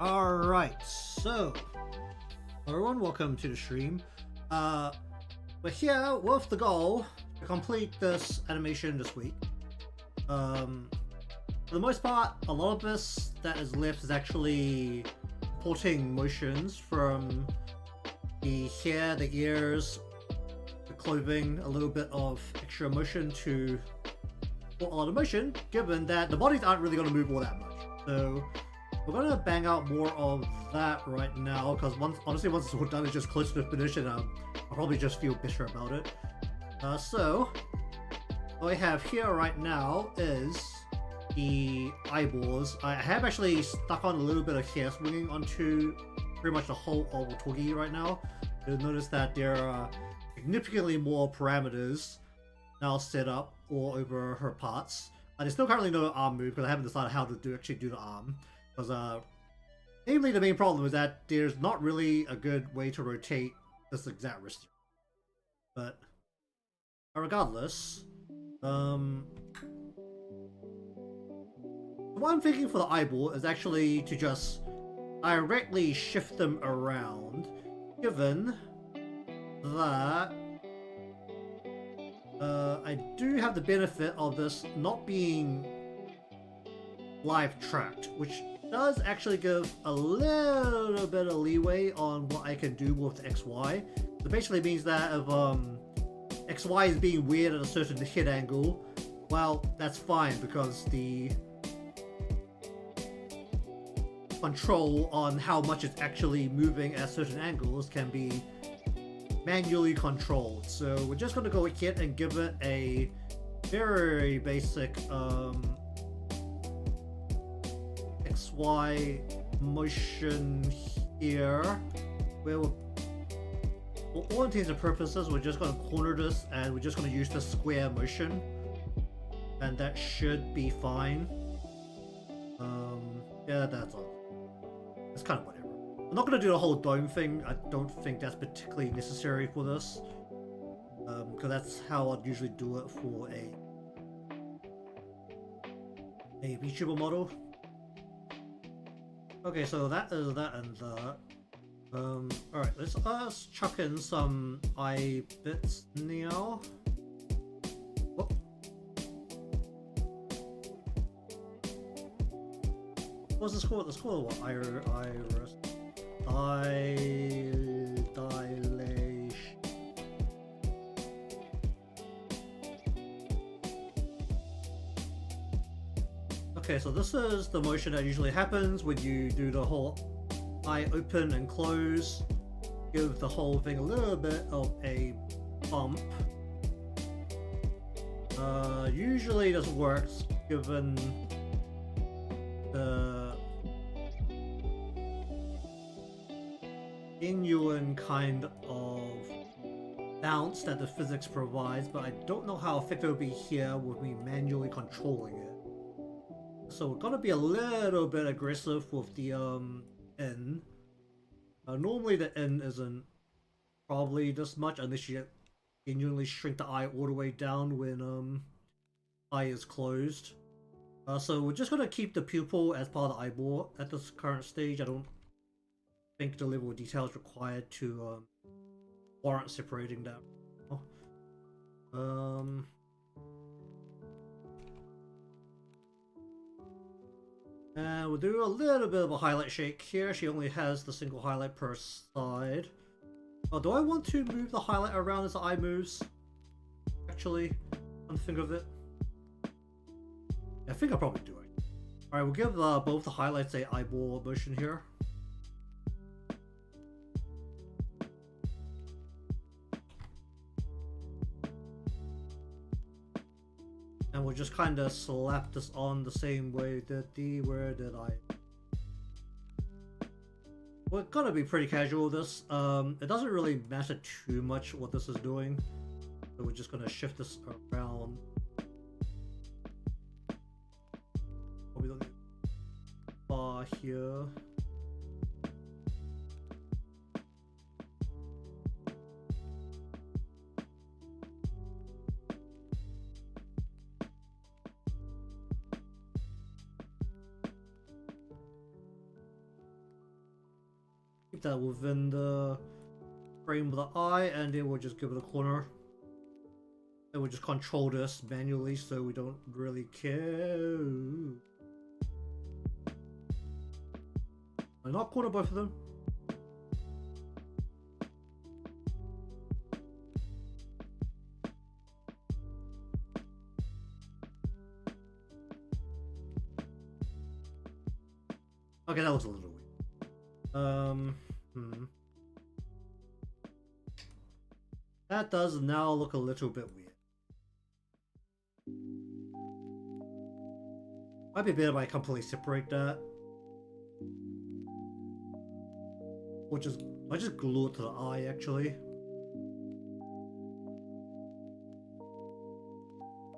Alright, so everyone, welcome to the stream. We're here with the goal to complete this animation this week. For the most part, a lot of this that is left is actually porting motions from the hair, the ears, the clothing, a little bit of extra motion to a lot of motion, given that the bodies aren't really going to move all that much. So we're gonna bang out more of that right now, because honestly, once it's all done, it's just close to the finish, and I'll probably just feel bitter about it. So what I have here right now is the eyeballs. I have actually stuck on a little bit of hair swinging onto pretty much the whole of Otogi right now. You'll notice that there are significantly more parameters now set up all over her parts. There's still currently no arm move because I haven't decided how to actually do the arm. Because, namely, the main problem is that there's not really a good way to rotate this exact wrist. But regardless, what I'm thinking for the eyeball is actually to just directly shift them around, given that I do have the benefit of this not being live tracked, which does actually give a little bit of leeway on what I can do with XY. So basically means that if XY is being weird at a certain hit angle, well, that's fine, because the control on how much it's actually moving at certain angles can be manually controlled. So we're just going to go ahead and give it a very basic XY motion here, where we're, for all intents and purposes, we're just going to corner this and we're just going to use the square motion, and that should be fine. Yeah, that's all. It's kind of whatever. I'm not going to do the whole dome thing. I don't think that's particularly necessary for this, because that's how I'd usually do it for a VTuber model. Okay, so that is that and that. Alright, let's chuck in some eye bits now. Oh. What's this called? This called what? Iris. Dilation. Okay, so this is the motion that usually happens when you do the whole eye open and close. Give the whole thing a little bit of a bump. Usually this works given the genuine kind of bounce that the physics provides, but I don't know how effective it will be here with me manually controlling it. So we're gonna be a little bit aggressive with the N. Normally the N isn't probably this much unless you genuinely shrink the eye all the way down when eye is closed. So we're just gonna keep the pupil as part of the eyeball at this current stage. I don't think the level of detail is required to warrant separating that. And we'll do a little bit of a highlight shake here. She only has the single highlight per side. Oh, do I want to move the highlight around as the eye moves? Actually, come to think of it, I think I'll probably do it. Alright, we'll give both the highlights a eyeball motion here. And we'll just kind of slap this on the same way that where did I? We're gonna be pretty casual with this. It doesn't really matter too much what this is doing. So we're just gonna shift this around. Probably the bar here. keep that within the frame of the eye, and then we'll just give it a corner. And we'll just control this manually so we don't really care. I not corner both of them? Okay, that was a little weird. That does now look a little bit weird. Might be better if I completely separate that. Or just, I just glue it to the eye actually.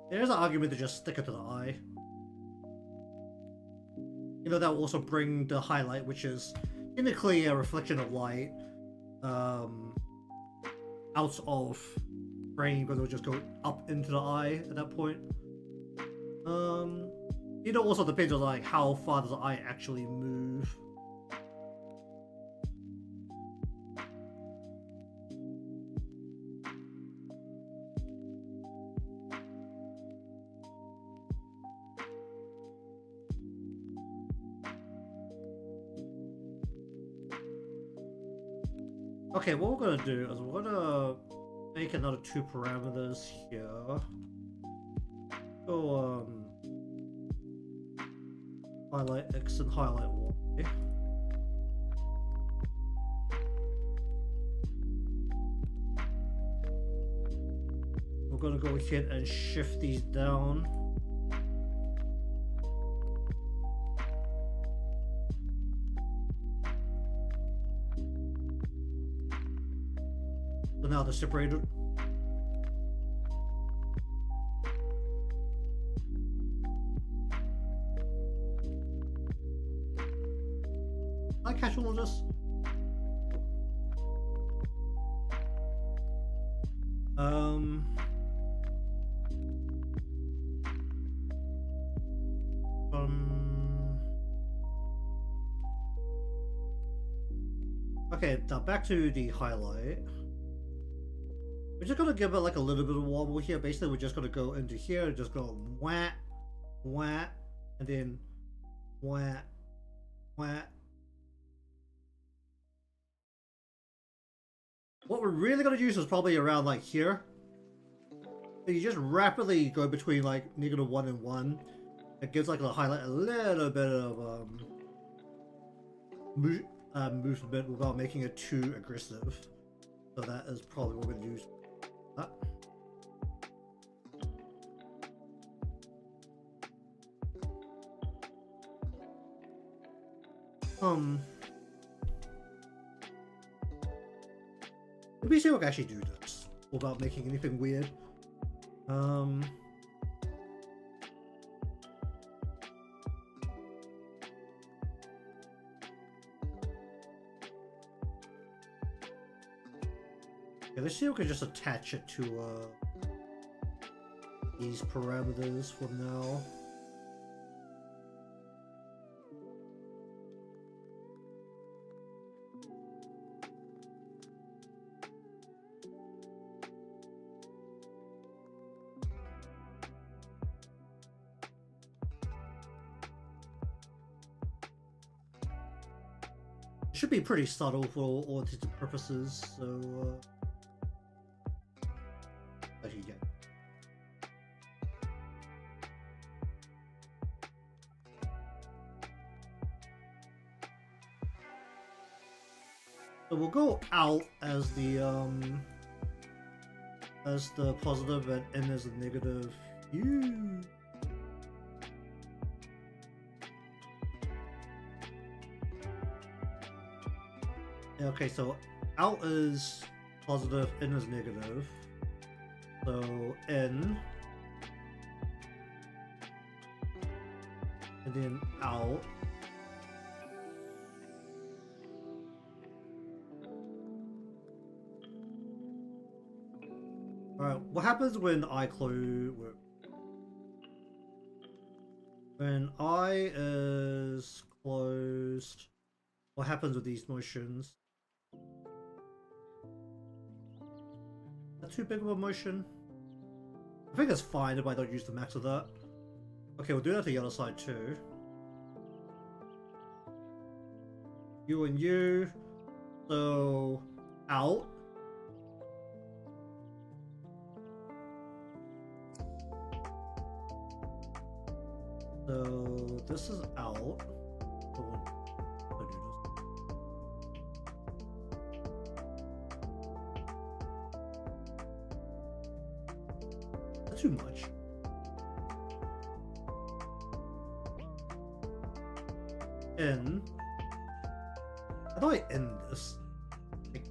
There's an argument to just stick it to the eye. You know, that will also bring the highlight, which is technically a reflection of light, out of frame, because it'll just go up into the eye at that point. You know, also depends on like how far does the eye actually move. Okay, what we're gonna do is we're gonna make another 2 parameters here. So, highlight X and highlight Y. We're gonna go ahead and shift these down. So now they're separated. I catch all of this. Okay, now back to the highlight. We're just gonna give it like a little bit of wobble here. Basically, we're just gonna go into here and just go wah, wah, and then wah, wah. What we're really gonna use is probably around like here. So you just rapidly go between like -1 and 1. It gives like the highlight a little bit of movement without making it too aggressive. So that is probably what we're gonna use. Let me see if I can actually do this without making anything weird. Yeah, let's see if we can just attach it to these parameters for now. It should be pretty subtle for all intents and purposes, so actually, yeah. So we'll go out as the positive and in as the negative. Okay, so out is positive, in is negative. So in, and then out. Alright, what happens when I close? When I is closed, what happens with these motions? that too big of a motion? I think it's fine if I don't use the max of that. Okay, we'll do that to the other side too. You and you. So, out. So, this is out. I'll do this. That's too much. In. How do I end this?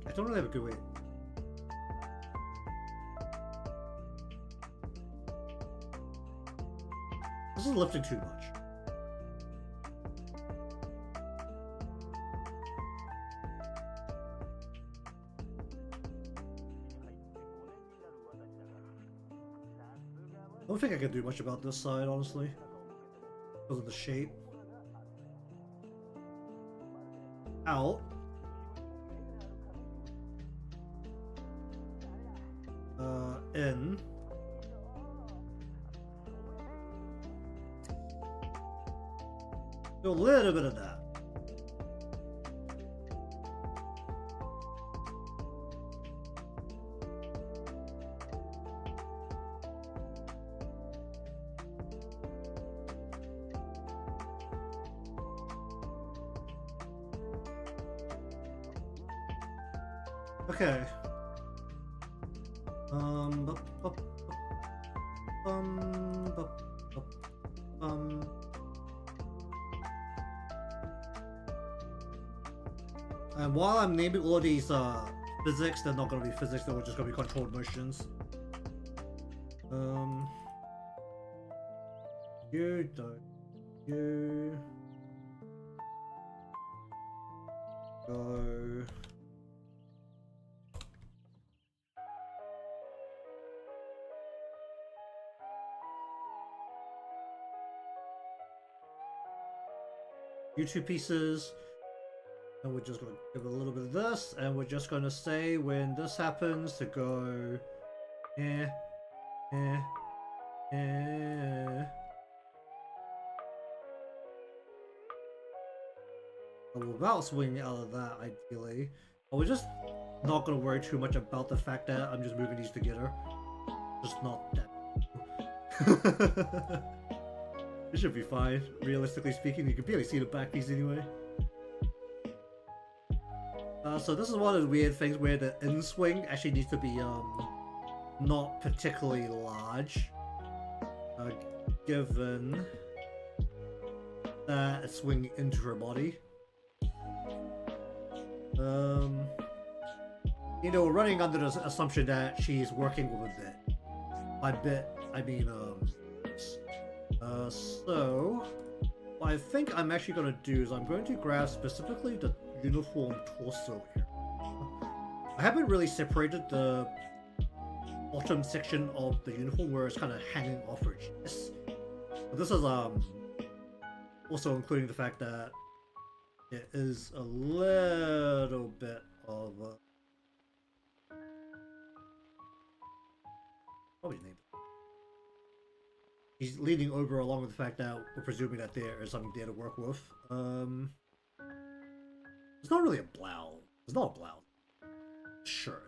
I don't really have a good way. This is lifting too much. I don't think I can do much about this side, honestly, because of the shape. Out. In. Do a little bit of that. Okay. And while I'm naming all these physics, they're not gonna be physics, they're just gonna be controlled motions. You don't. You go. You two pieces. And we're just going to give a little bit of this, and we're just going to say when this happens to go without swinging out of that, ideally. But we're just not going to worry too much about the fact that I'm just moving these together. Just not that. It should be fine, realistically speaking. You can barely see the back piece anyway. So this is one of the weird things where the in-swing actually needs to be not particularly large, given that it's swinging into her body. You know, running under the assumption that she's working with a bit. By bit, I mean so what I think I'm actually going to do is I'm going to grab specifically the uniform torso area. I haven't really separated the bottom section of the uniform where it's kind of hanging off her chest. But this is also including the fact that it is a little bit of probably named. He's leaning over along with the fact that we're presuming that there is something there to work with. It's not really a blouse. It's not a blouse. Sure.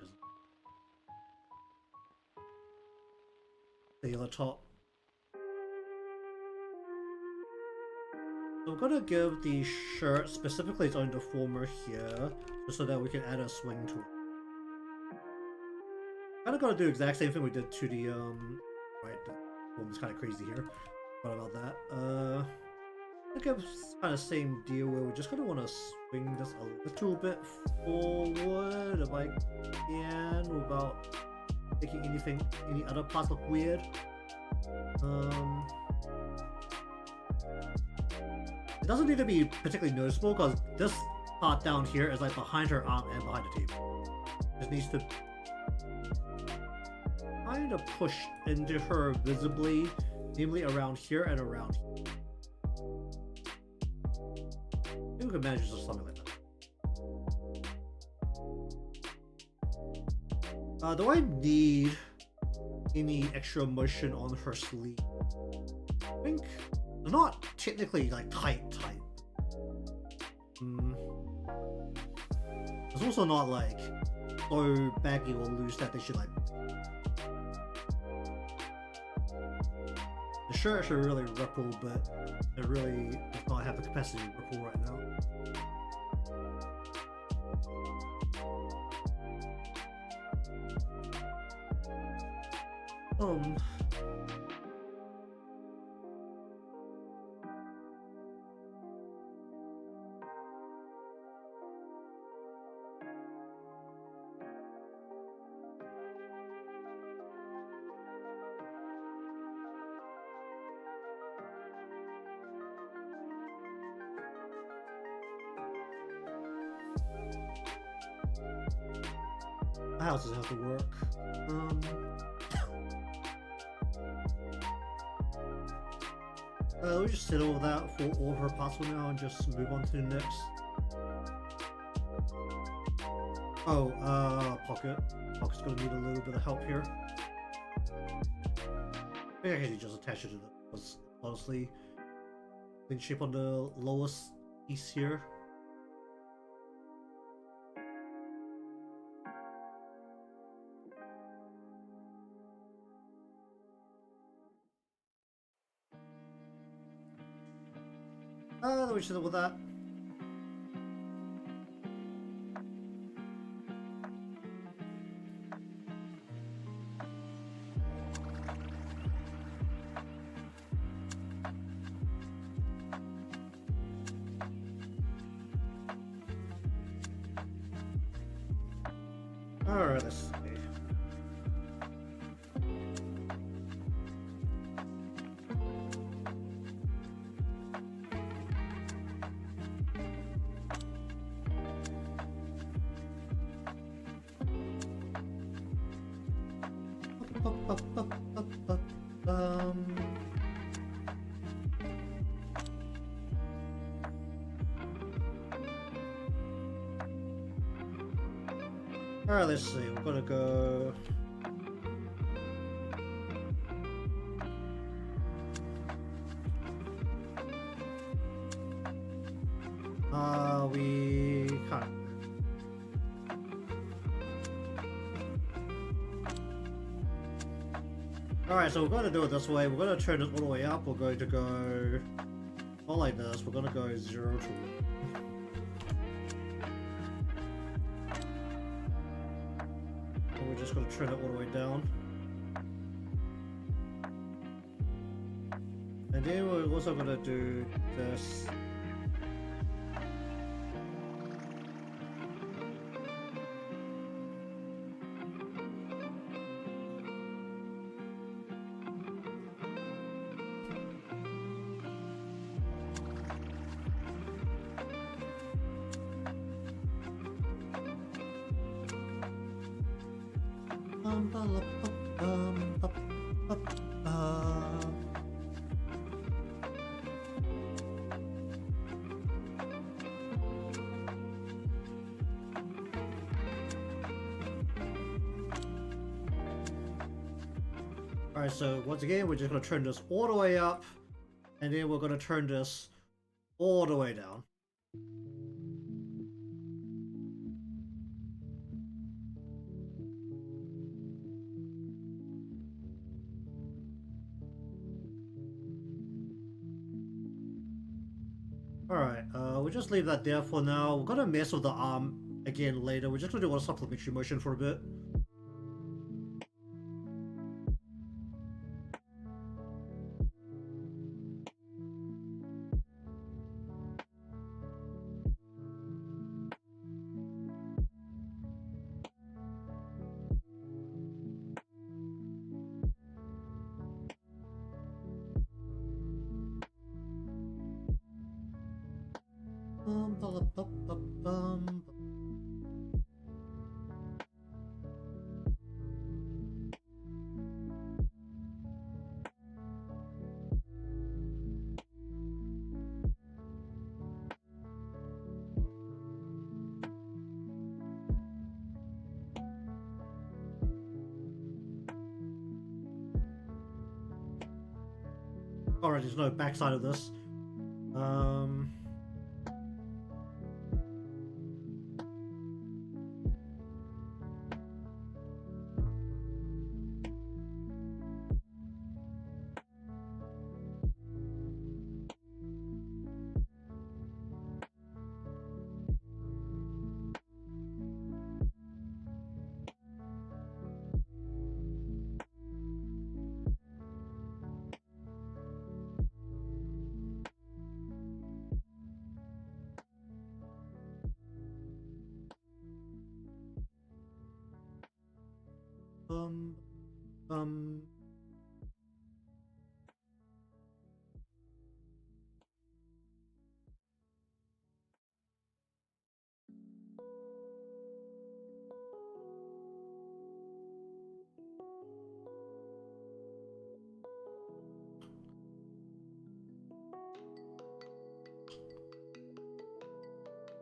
Sailor top. So we're gonna give the shirt specifically its own deformer here, just so that we can add a swing to it. Kinda gonna do the exact same thing we did to the right, the one was kinda crazy here. What about that? I think it's kind of the same deal where we're just gonna want to swing this a little bit forward if I can without making any other parts look weird. It doesn't need to be particularly noticeable because this part down here is like behind her arm and behind the table. Just needs to kind of push into her visibly, namely around here and around here. Maybe we can manage something like that. Do I need any extra motion on her sleeve? I think they're not technically like tight. It's also not like so baggy or loose that they should like. The shirt should really ripple, but it really does not have the capacity to ripple right now. How does it have to work? We'll just settle with that for all of her parts for now and just move on to the next. Oh, Pocket. Pocket's gonna need a little bit of help here. Maybe I can just attach it to the, because honestly, clean shape on the lowest piece here. Then we should with that. Alright, let's see. Alright, let's see. We're gonna go. We can't. Alright, so we're gonna do it this way. We're gonna turn this all the way up. We're going to go not like this. We're gonna go 0 to 1. And we're just gonna turn it all the way down. And then we're also gonna do this. Alright, so once again, we're just going to turn this all the way up, and then we're going to turn this all the way down. Alright, we'll just leave that there for now. We're going to mess with the arm again later. We're just going to do a supplementary motion for a bit. Alright, there's no backside of this. Um, um,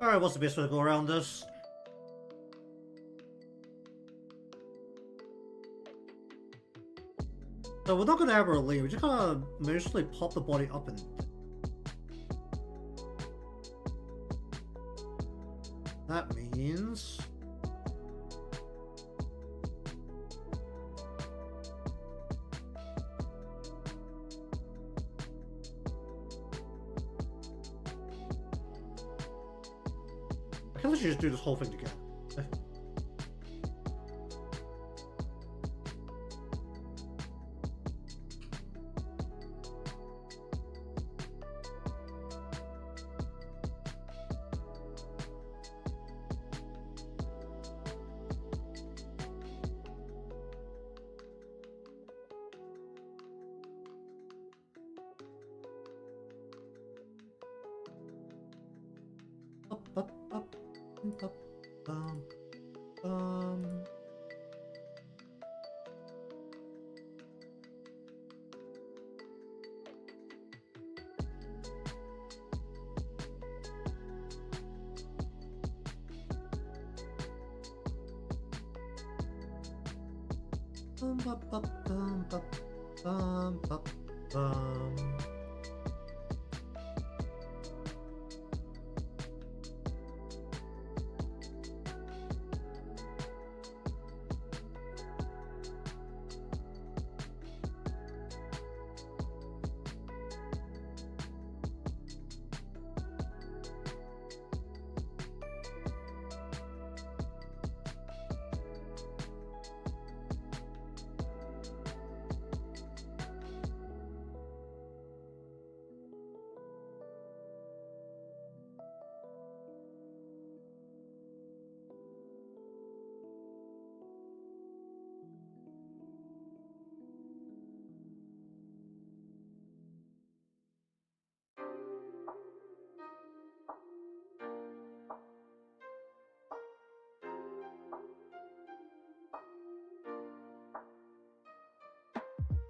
Alright, what's the best way to go around this? So we're not gonna have her leave, we're just gonna mostly pop the body up and... That means... I can literally just do this whole thing together.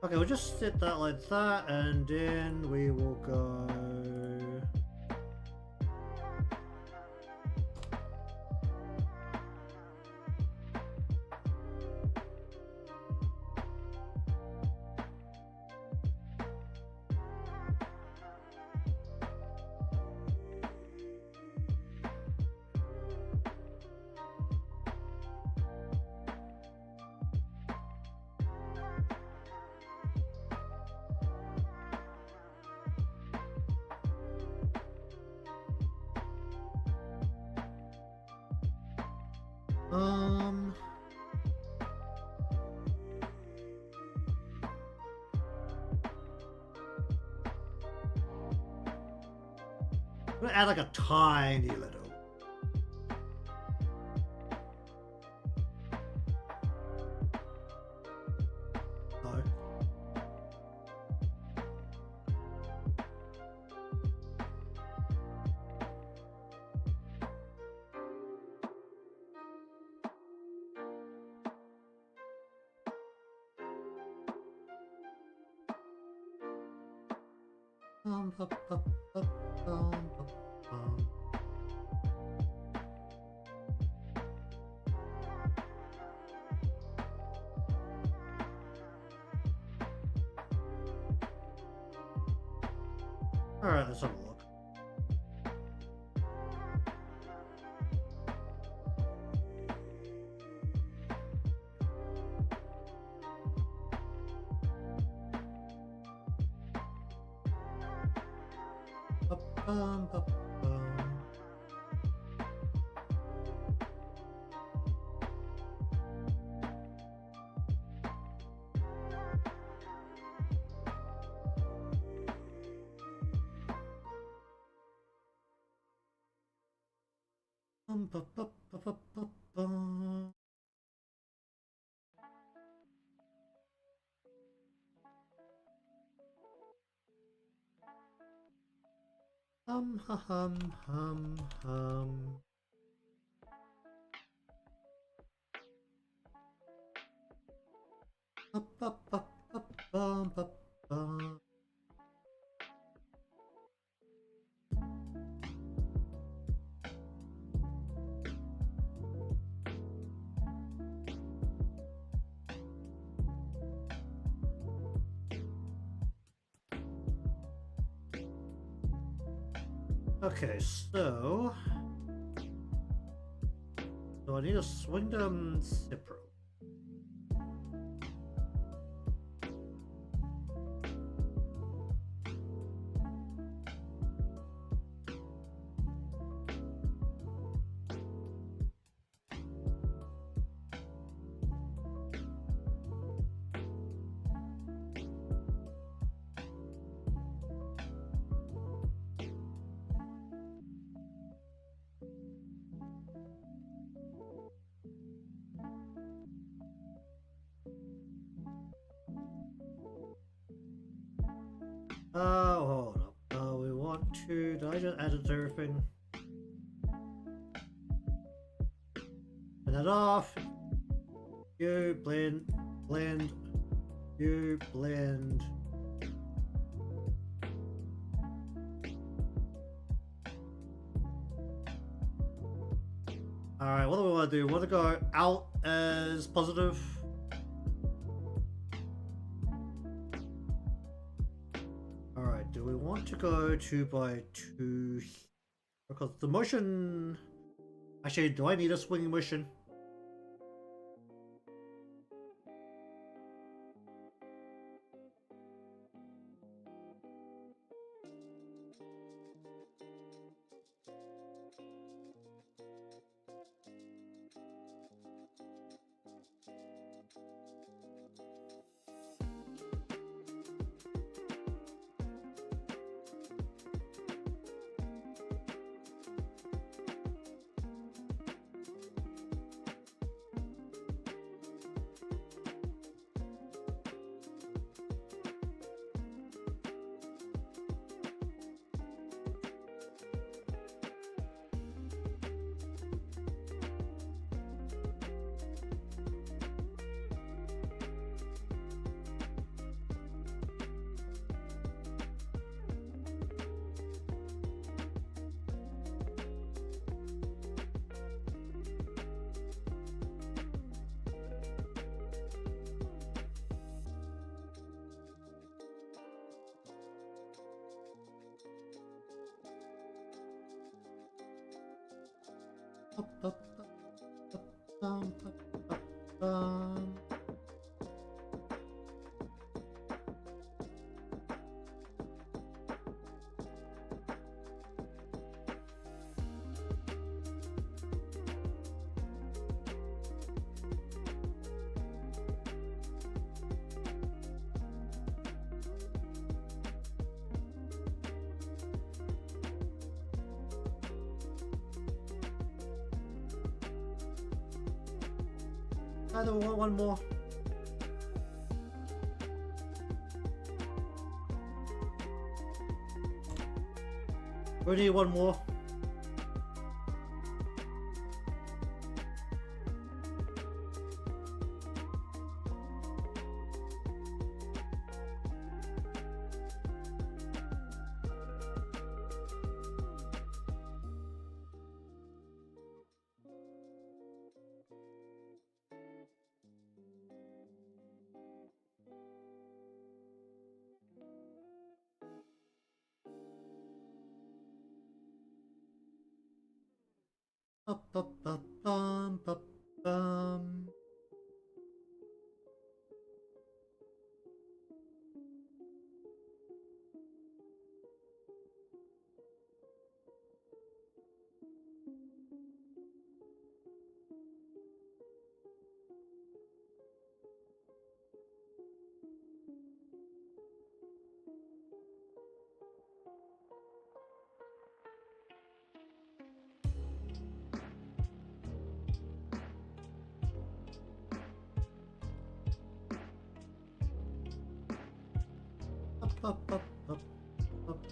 Okay, we'll just set that like that, and then we will go... I'm gonna add like a tiny little. No. Bum, bum, bum, bum, bum, bum. Alright, let's have a look. Ba-bum, ba-bum. Ba-ba-ba-ba-ba-ba. Hum. Ba-ba-ba-ba-ba-ba. Okay, so I need to swing them separately. Hold up. We want to. Did I just edit everything? Turn that off. You blend. You blend. Alright, what do we want to do? We want to go out as positive. Alright, do we want to go 2 by 2? Because the motion... Actually, do I need a swinging motion? I don't want one more. We need one more. Bum. Up, up, up, up, up, up.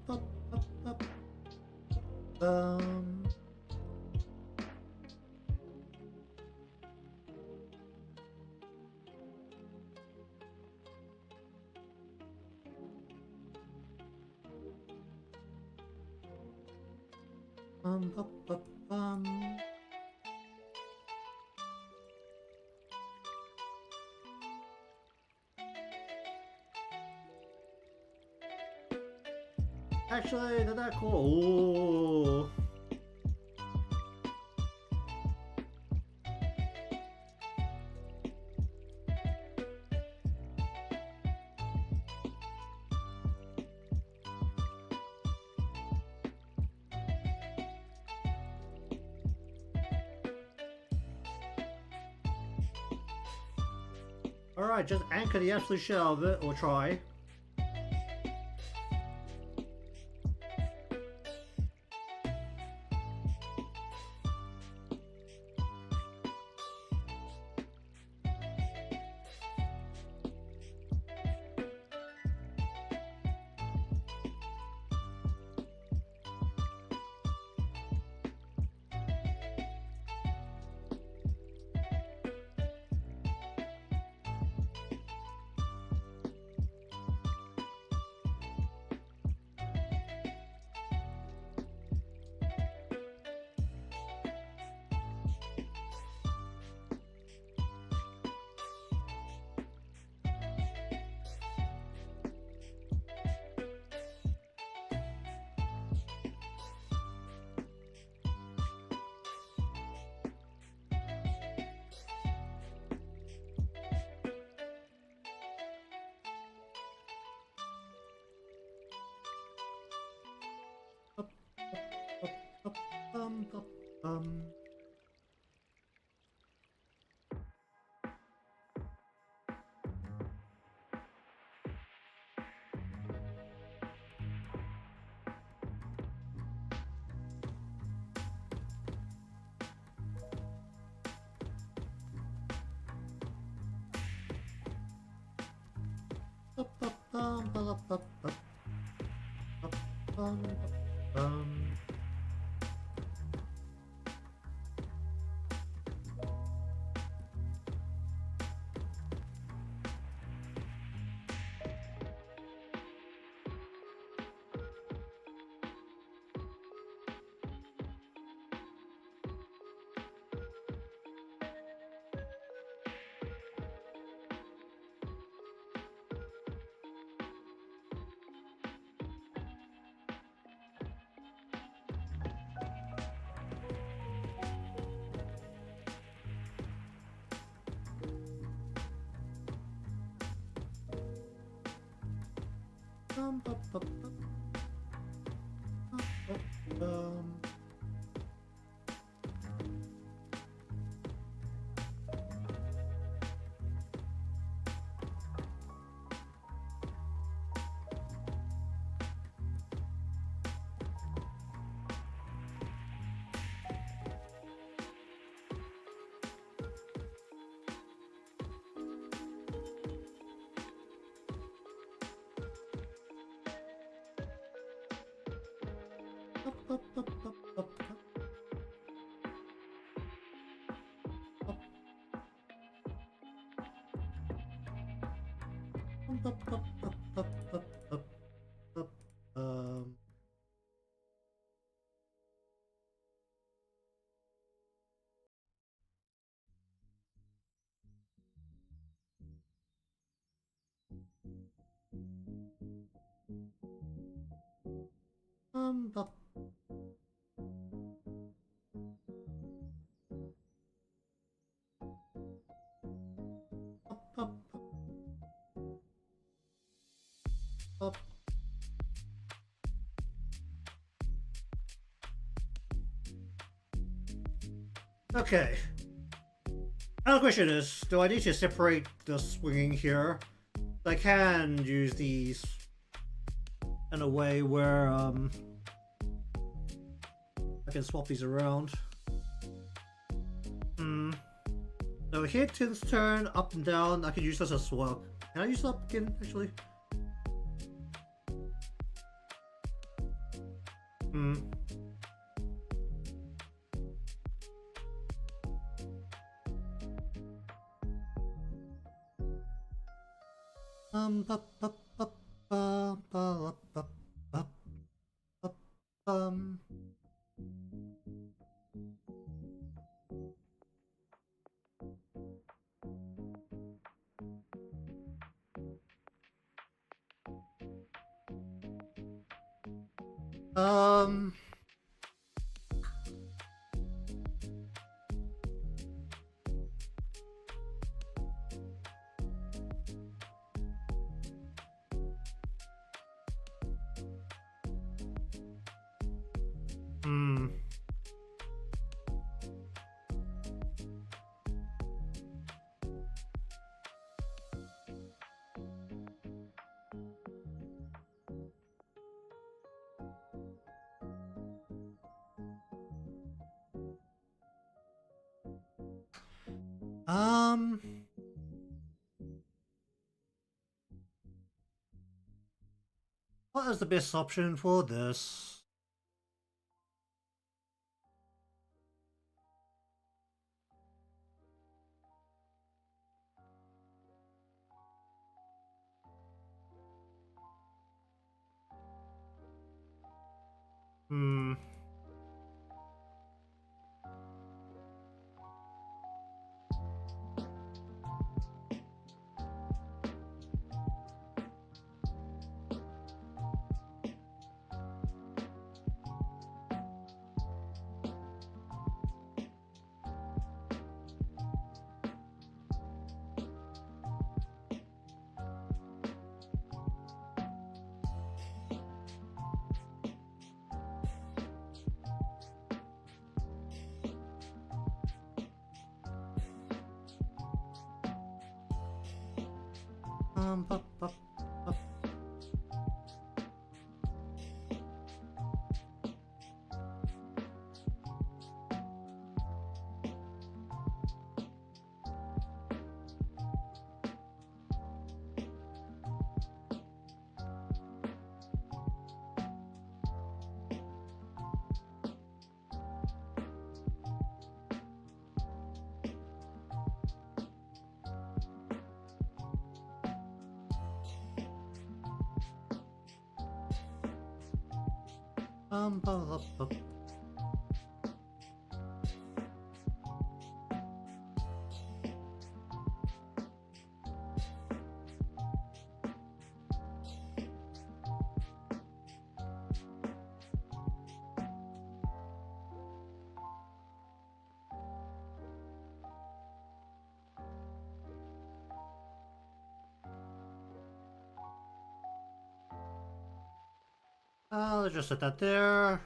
Up, up, up, up. Up, up, Actually, they're that cool. Ooh. Alright, just anchor the absolute shell of it, or try. Up, up, up, up, Up, up, up, up, up, up. Up, up, up, up, up, up, up. Up, up, up. Okay. Now the question is, do I need to separate the swinging here? I can use these in a way where I can swap these around. So hit his turn, up and down. I can use this as well. Can I use that again, actually? Bup, bup, bup, bup, bup, bup, bup, bup, um. What is the best option for this? Bup, bup, bup. Bup, bup. Let's just set that there.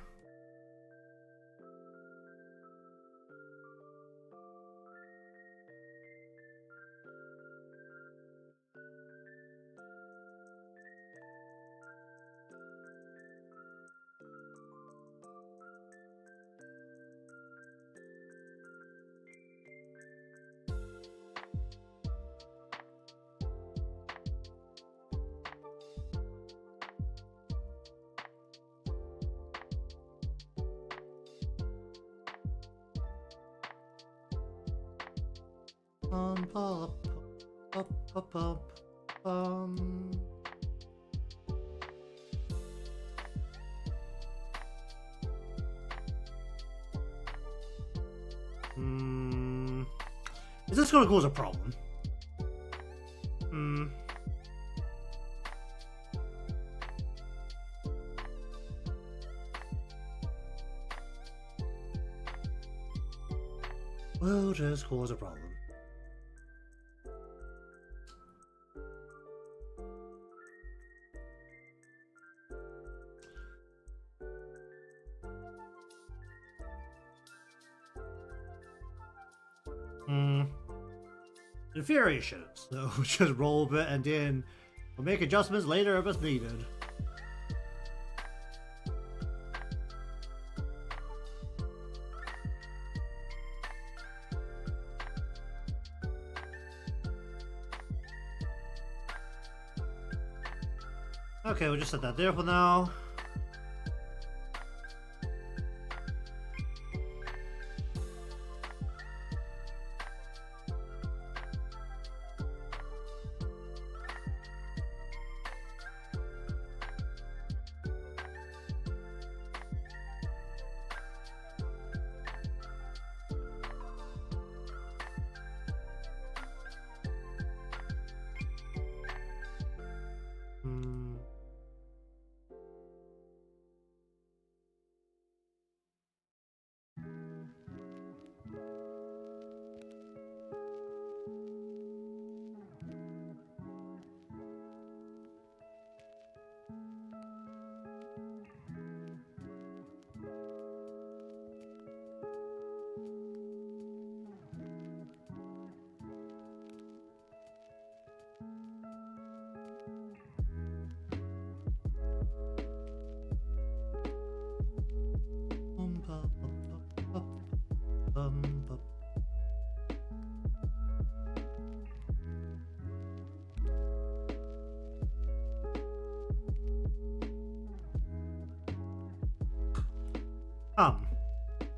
Pop, pop, pop, pop, Is this gonna cause a problem? Will just cause a problem. In theory, it should. So just roll a bit and then we'll make adjustments later if it's needed. Okay, we'll just set that there for now.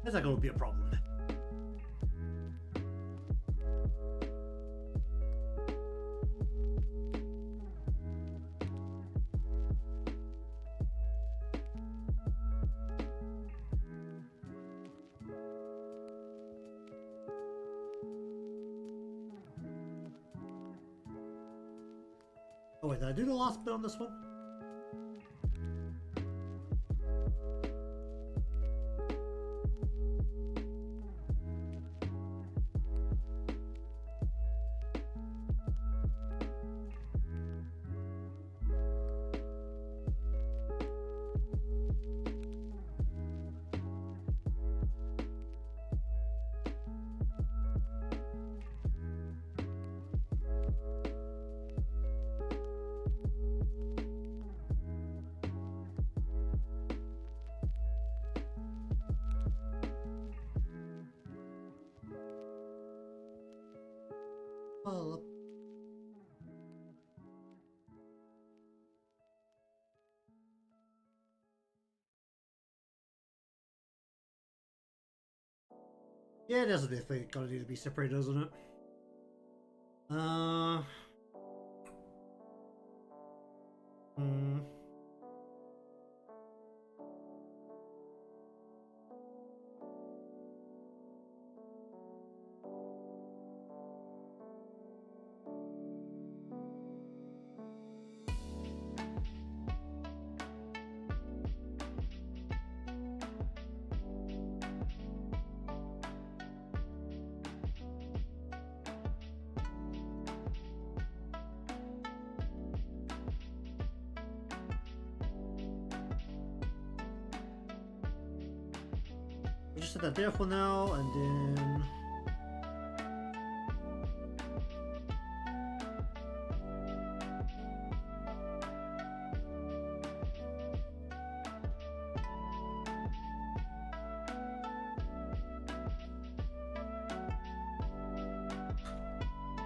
Is that going to be a problem? Oh wait, did I do the last bit on this one? Yeah, it is a bit thing. Gonna need to be separated, doesn't it? We'll just set that there for now, and then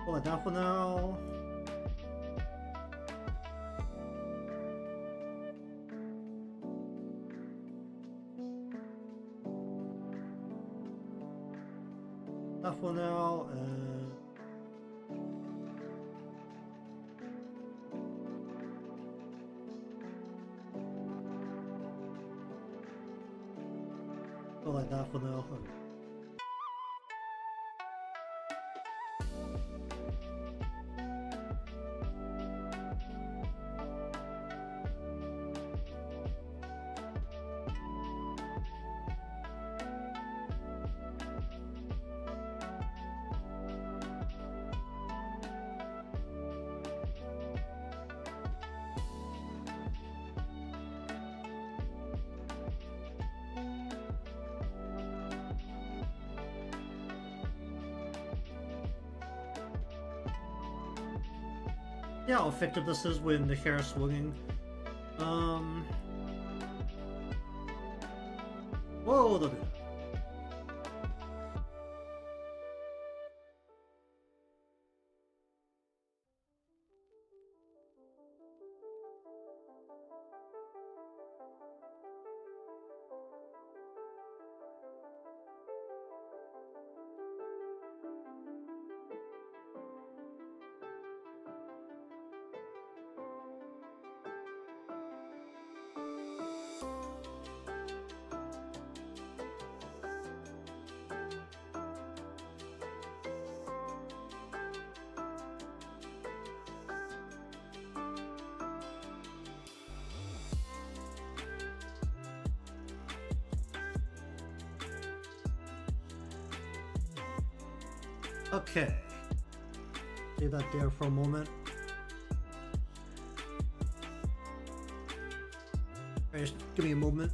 pull that down for now. That for now. enough for now. Okay. Yeah, how effective this is when the hair is swinging. Whoa, look at that. Okay. Leave that there for a moment. Alright, just give me a moment.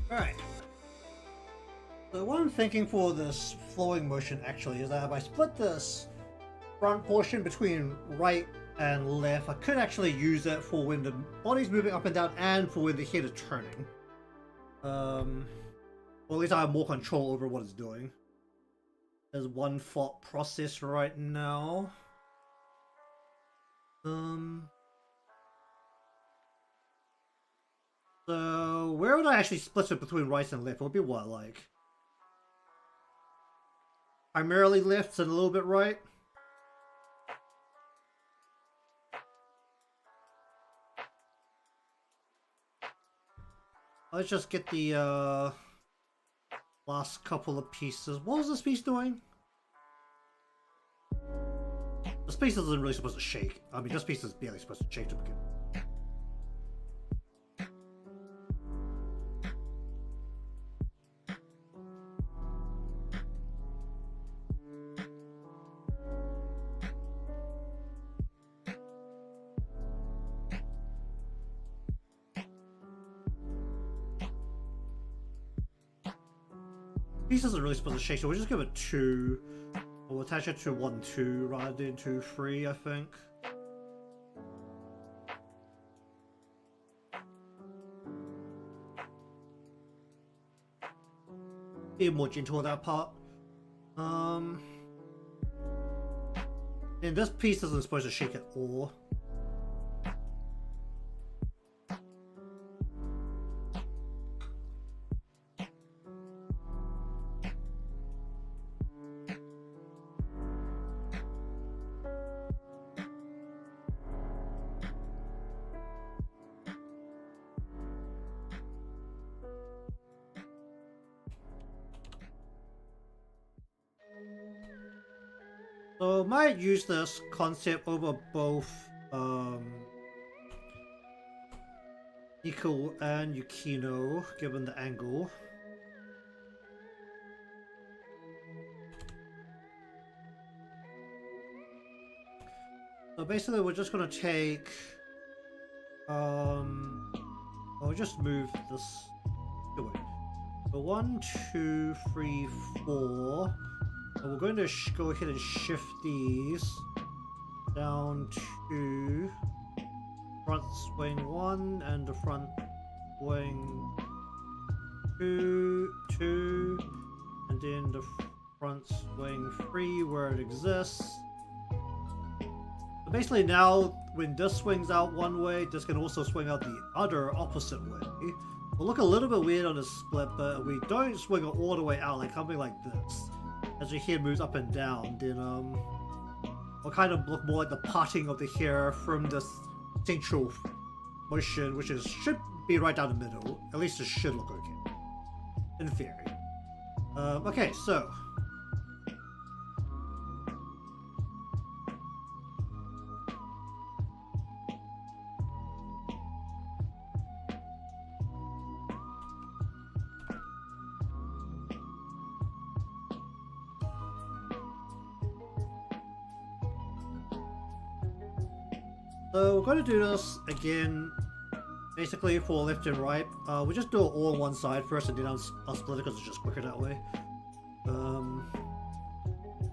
Alright. So what I'm thinking for this flowing motion actually is that if I split this front portion between right and left, I could actually use it for when the body's moving up and down and for when the head is turning. Or at least I have more control over what it's doing. There's one thought process right now. So where would I actually split it between right and left? It would be what, like primarily left and a little bit right? Let's just get the last couple of pieces. What was this piece doing? This piece isn't really supposed to shake. I mean, this piece is barely supposed to shake to begin. Piece isn't really supposed to shake, so we'll just give it 2. We'll attach it to 1, 2 rather than 2, 3, I think. Be more gentle with that part. And this piece isn't supposed to shake at all. So I might use this concept over both Niko and Yukino, given the angle. So basically we're just gonna take I'll just move this away. So 1, 2, 3, 4. And we're going to go ahead and shift these down to front swing 1 and the front swing 2, 2, and then the front swing 3 where it exists. So basically now when this swings out one way, this can also swing out the other opposite way. It'll look a little bit weird on the split, but we don't swing it all the way out, like something like this. As your hair moves up and down, then it'll kind of look more like the parting of the hair from this central motion, which should be right down the middle. At least it should look okay, in theory. Okay, so we're going to do this again, basically for left and right. We just do it all on one side first, and then I'll split it because it's just quicker that way.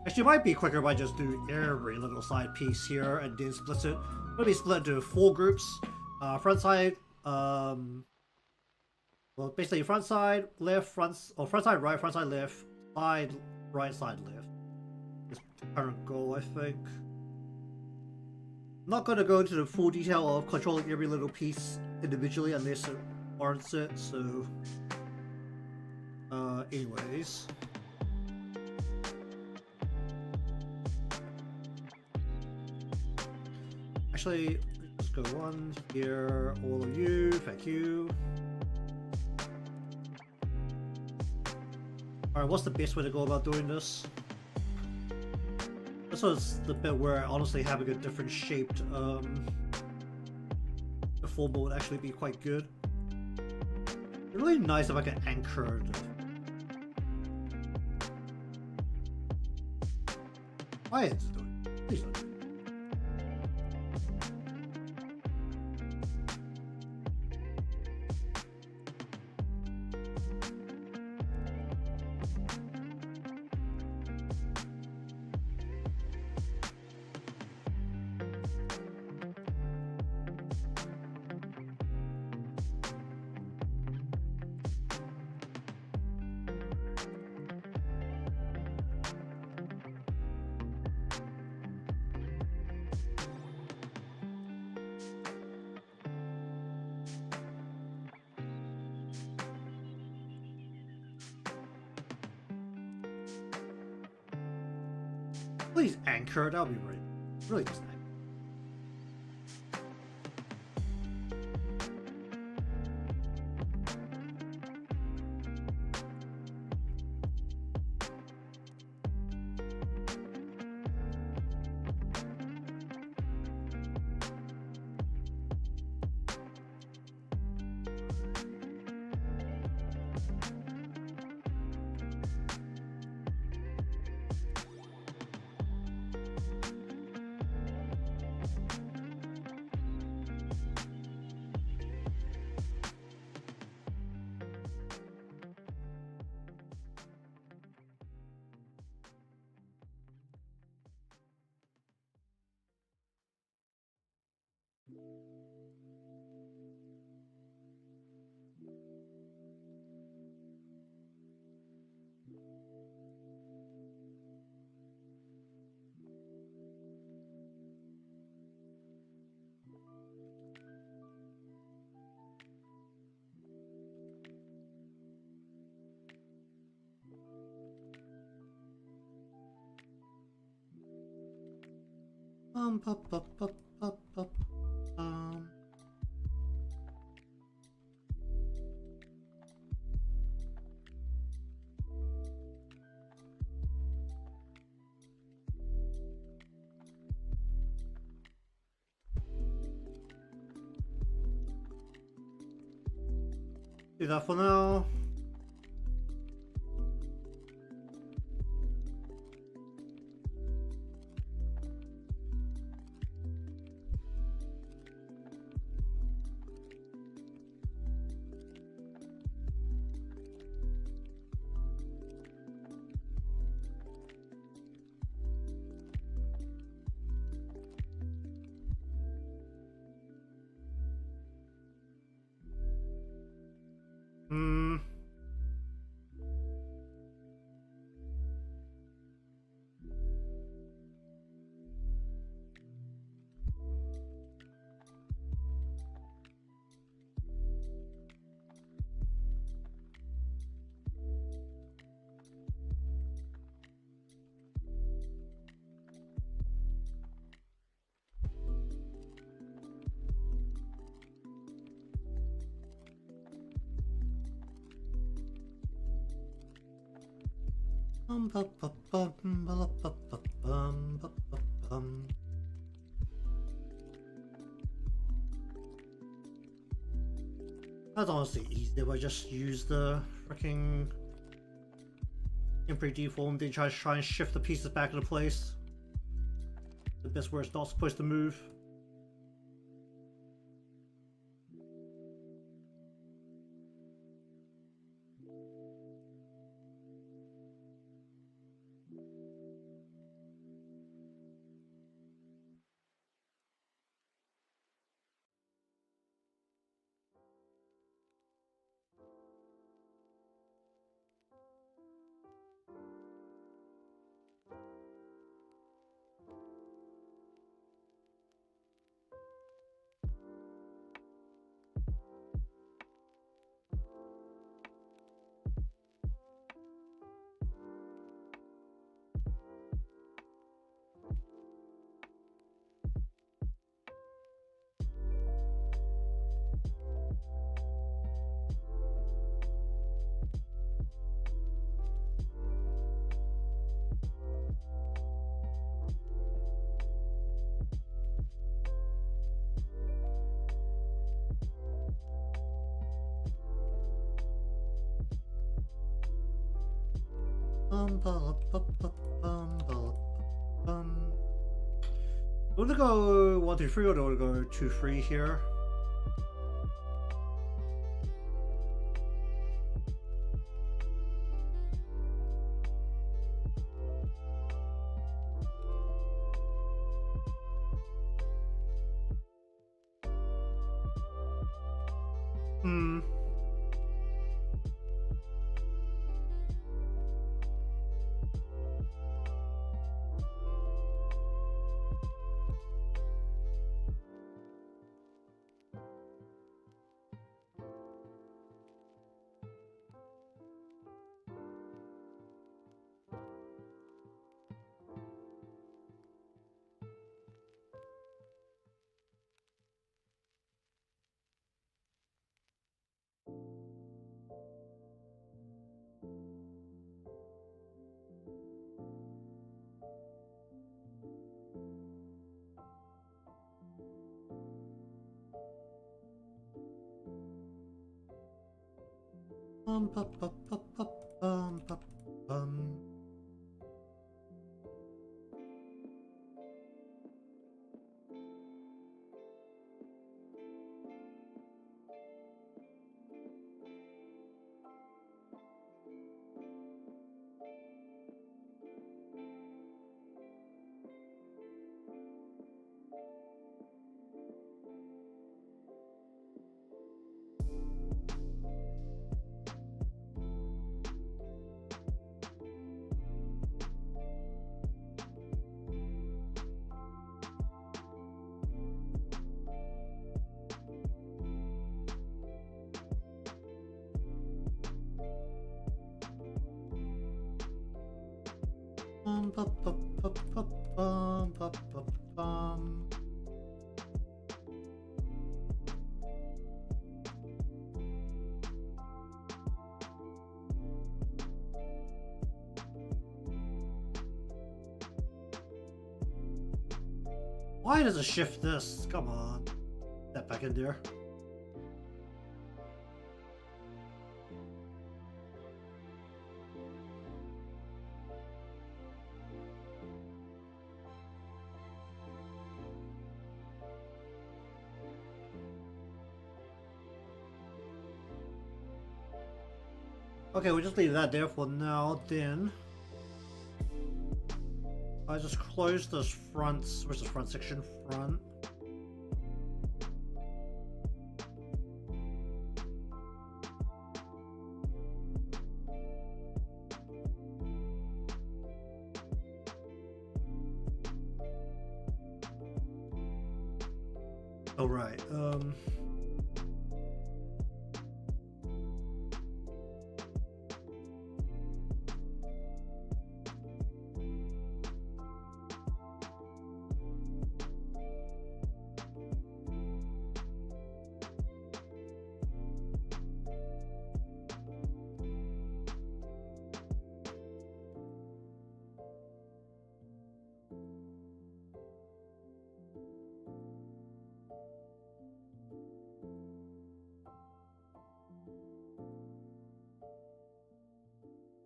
Actually, it might be quicker if I just do every little side piece here and then split it. It'll be split into 4 groups. Front side, well, basically front side left, front side right, front side left, side right, side left. That's the current goal, I think. I'm not going to go into the full detail of controlling every little piece individually unless it warrants it, so anyways. Actually, let's go 1 here, all of you, thank you. Alright, what's the best way to go about doing this? This was the bit where honestly having a different shaped deformer would actually be quite good. It's really nice if I can anchor the... Why is it doing? Please don't. Please anchor, that'll be great. Really just nice. Pop, pop, pop, pop, pop. Do that for now. Hmm. That's honestly easy if I just use the freaking imprint deform, then try and shift the pieces back into place. The best where it's not supposed to move. I'm gonna go 1, 2, 3, or do I go 2, 3 here? Hmm. Bum, bum, bum, bum, bum, bum, bum, bum. Bum, bum, bum, bum, bum, bum, bum, bum, bum. Why does it shift this? Come on. Step back in there. Okay, we'll just leave that there for now. Then I just close this front. Where's the front section? Front. All right.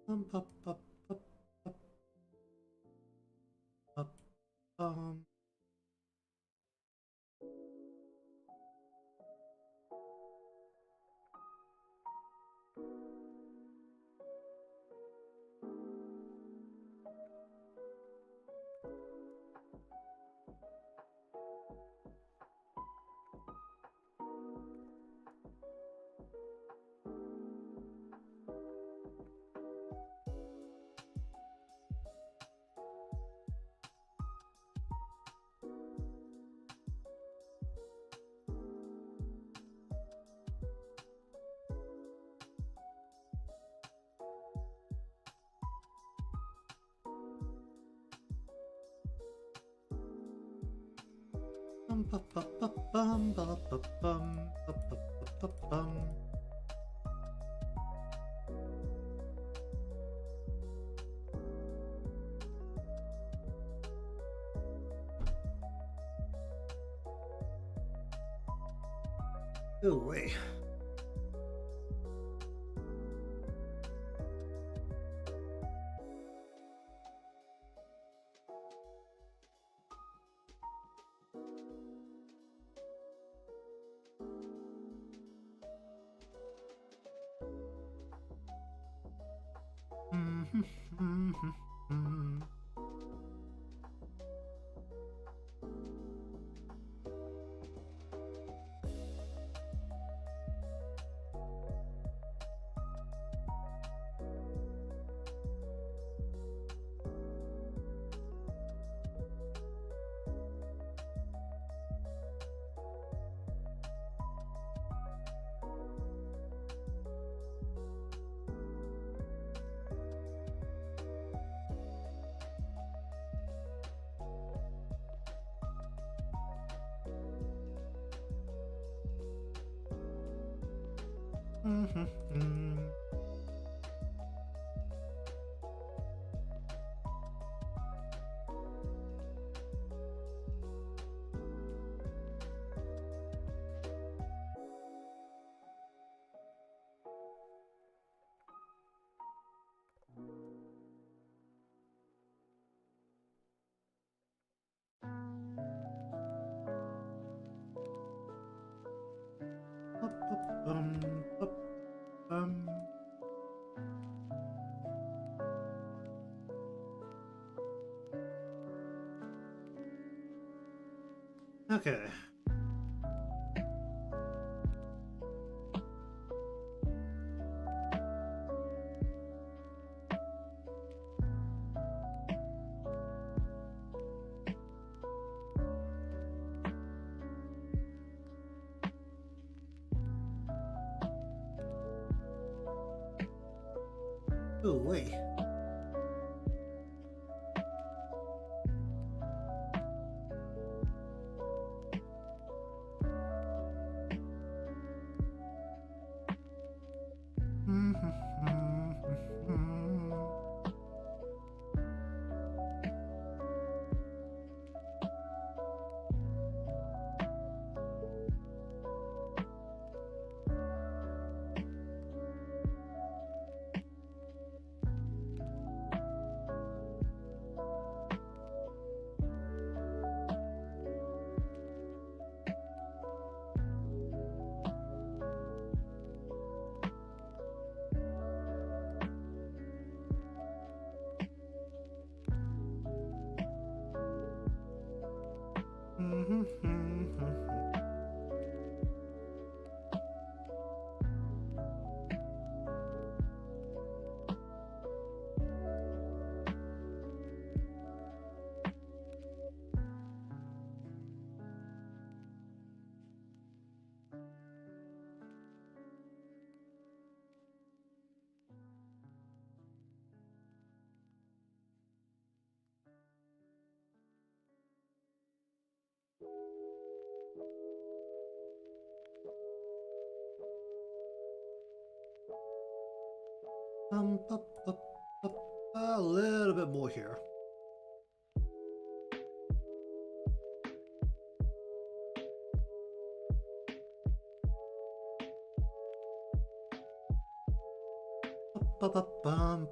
Pop, pop, pop, pop, pop, Oh wait. Okay. Oh wait. A little bit more here. Bum.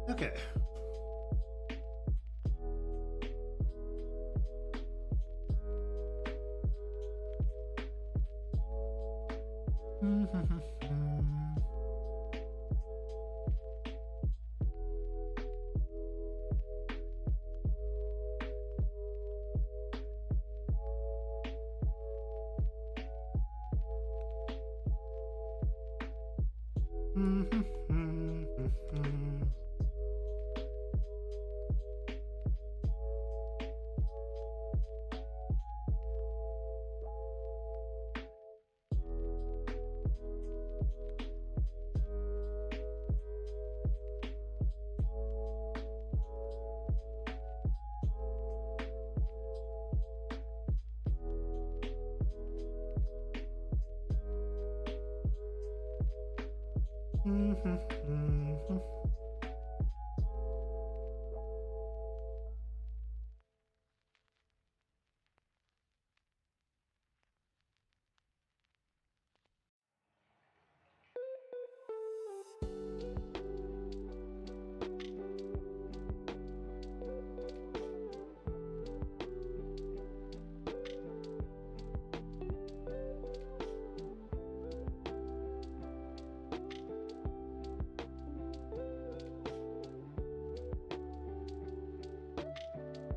Okay.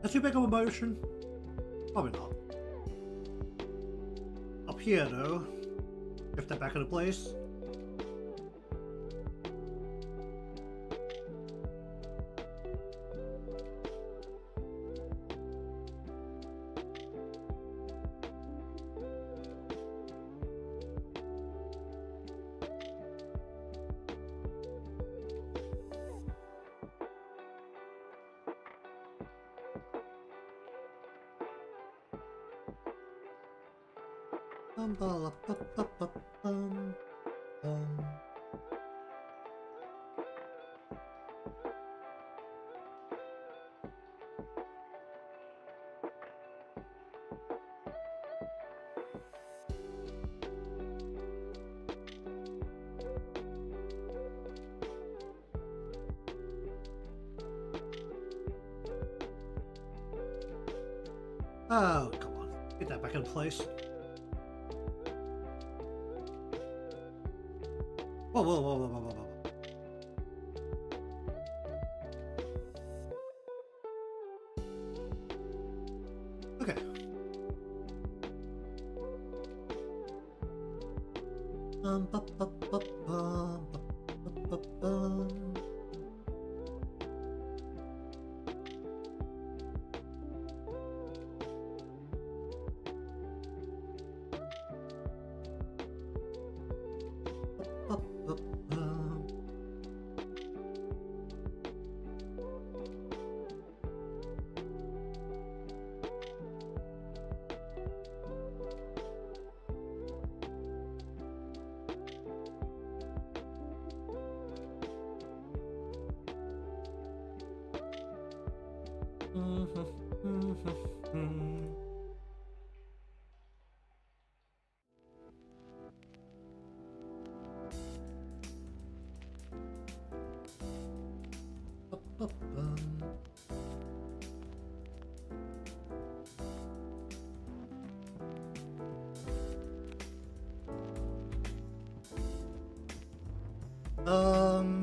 That's too big of a motion? Probably not. Up here though, shift that back into place. Oh, come on. Get that back in place. Whoa, whoa, whoa, whoa, whoa, whoa, whoa. Okay.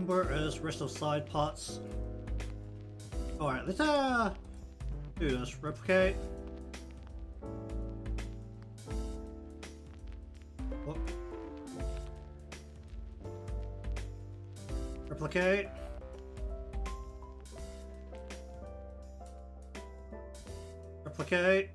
Where is rest of side parts? Alright, let's do this. Replicate. Oh. Replicate. Replicate.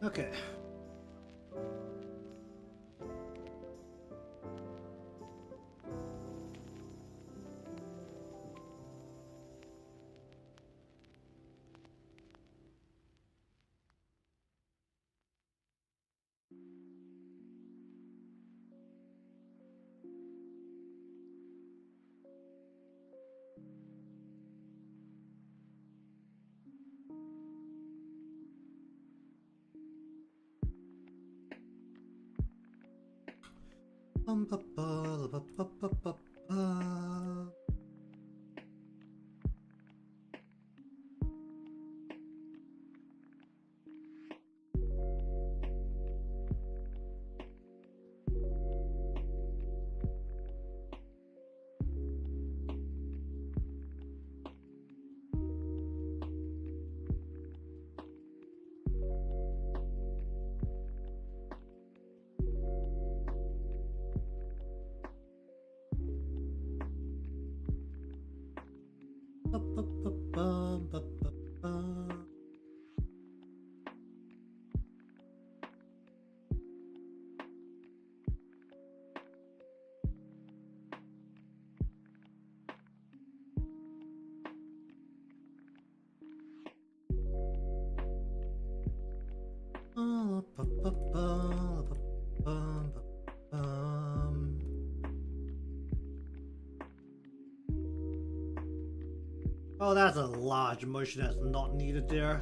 Okay. Oh, that's a large motion that's not needed there.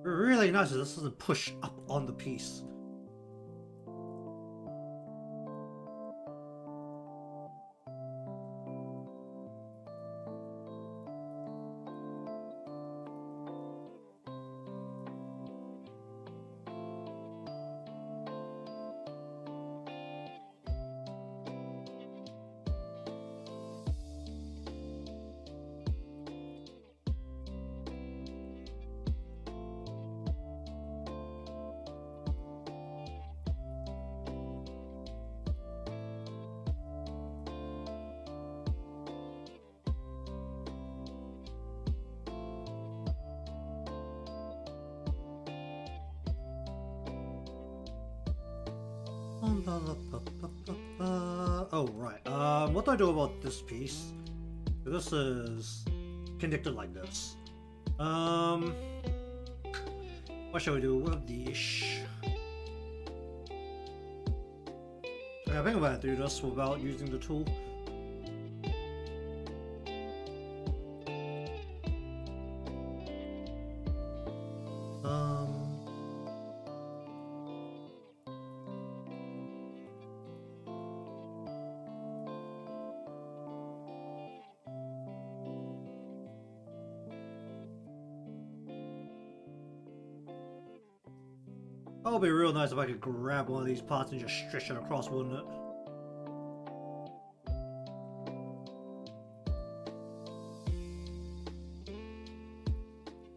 Really nice that this doesn't push up on the piece. Oh, right. What do I do about this piece? This is connected like this. What shall we do with these? Okay, I think I'm gonna do this without using the tool. That would be real nice if I could grab one of these parts and just stretch it across, wouldn't it?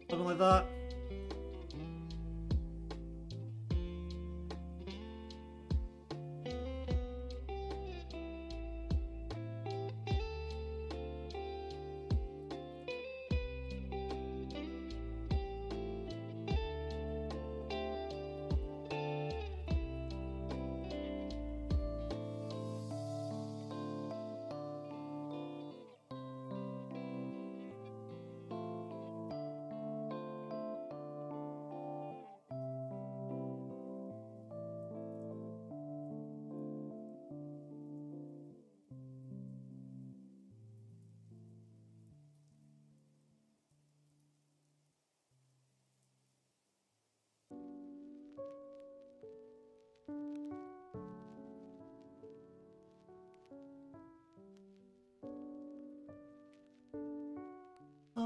Something like that.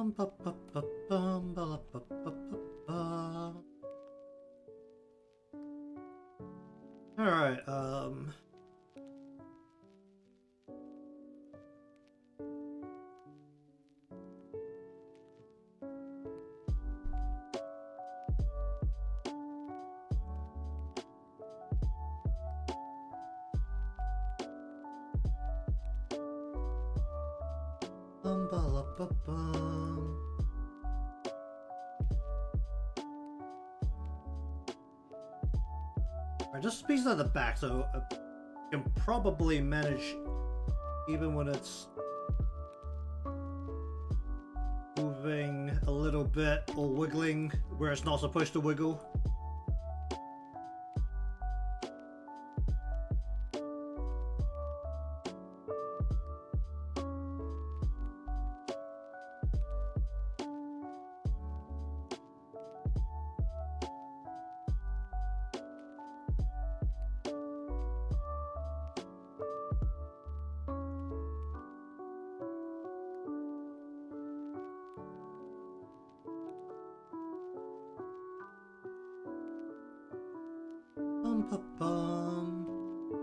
Alright, Alright, just pieces at the back, so you can probably manage even when it's moving a little bit or wiggling where it's not supposed to wiggle.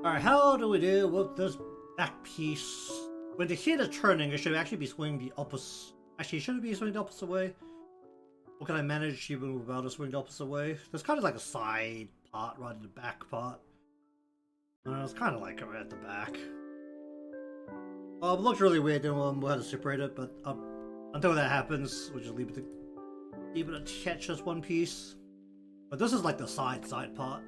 Alright, how do we do with this back piece? When the head is turning, it should actually be swinging the opposite. Actually, should it be swinging the opposite way? Or can I manage even without it swinging the opposite way? There's kind of like a side part right in the back part. It's kind of like right at the back. It looks really weird, then we'll have to separate it, but until that happens, we'll just leave it attached as one piece. But this is like the side part.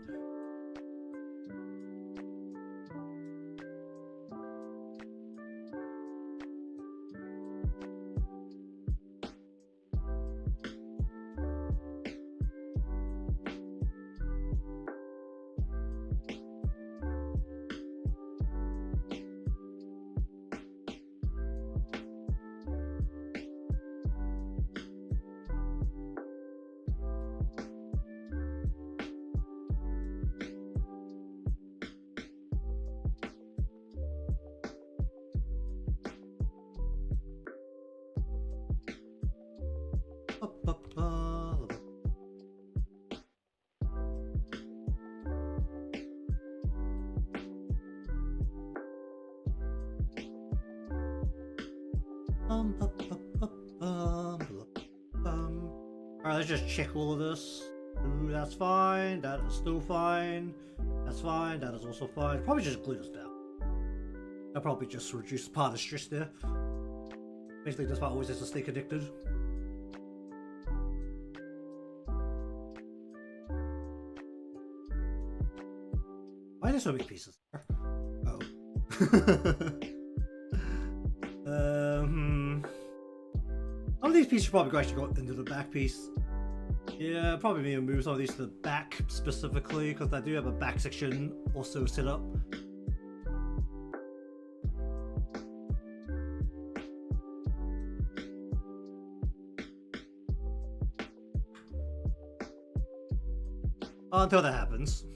Alright, let's just check all of this. Ooh, that's fine. That is still fine. That's fine. That is also fine. Probably just glue this down. I'll probably just reduce part of the stress there. Basically, this part always has to stay connected. Why are there so many pieces? Oh. Some of these pieces probably actually go into the back piece. Yeah, probably need to move some of these to the back specifically, because I do have a back section also set up. Until that happens.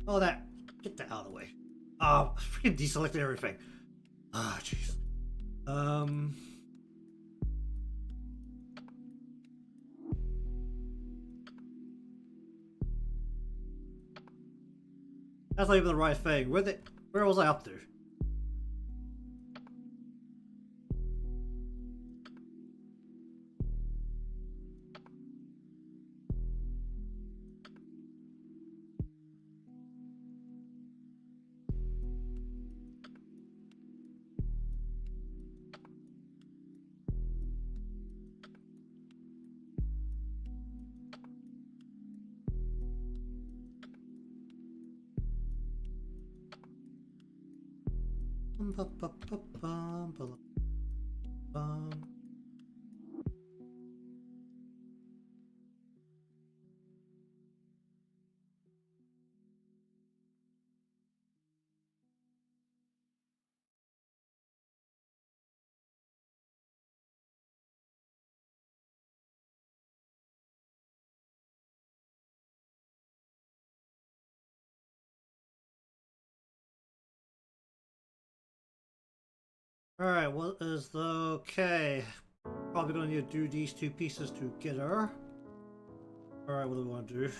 Oh, that. Get that out of the way. Oh, I freaking deselected everything. Ah, jeez. That's not even the right thing. Where was I up to? Alright, what is the... Okay. Probably gonna need to do these two pieces together. Alright, what do we want to do?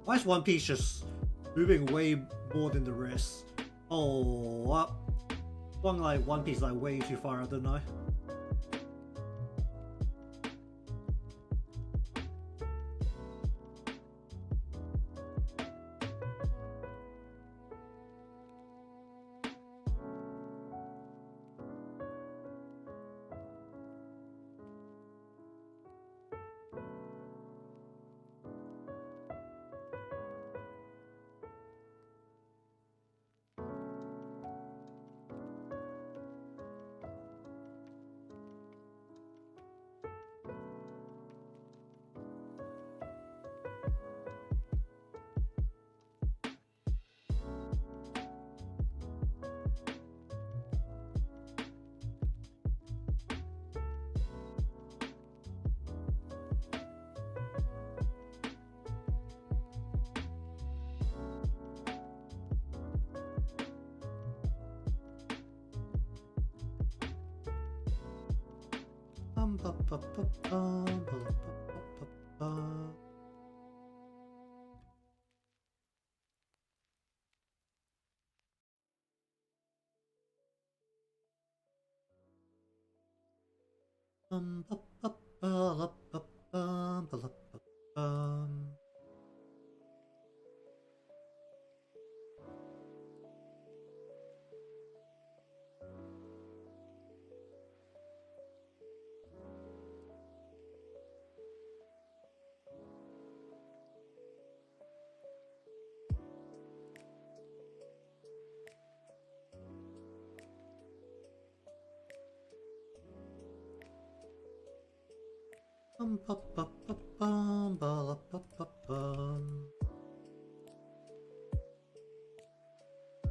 Why is One Piece just moving way more than the rest? Oh, One like One Piece like way too far out, didn't I?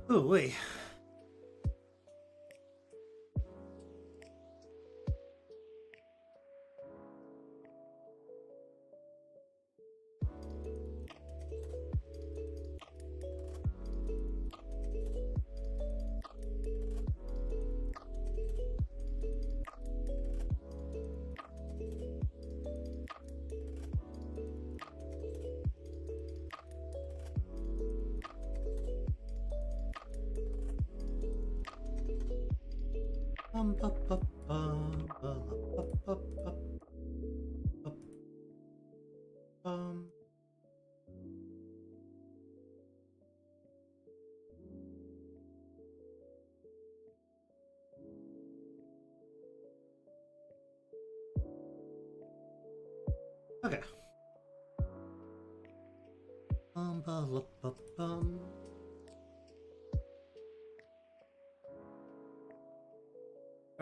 Oh wait. Okay.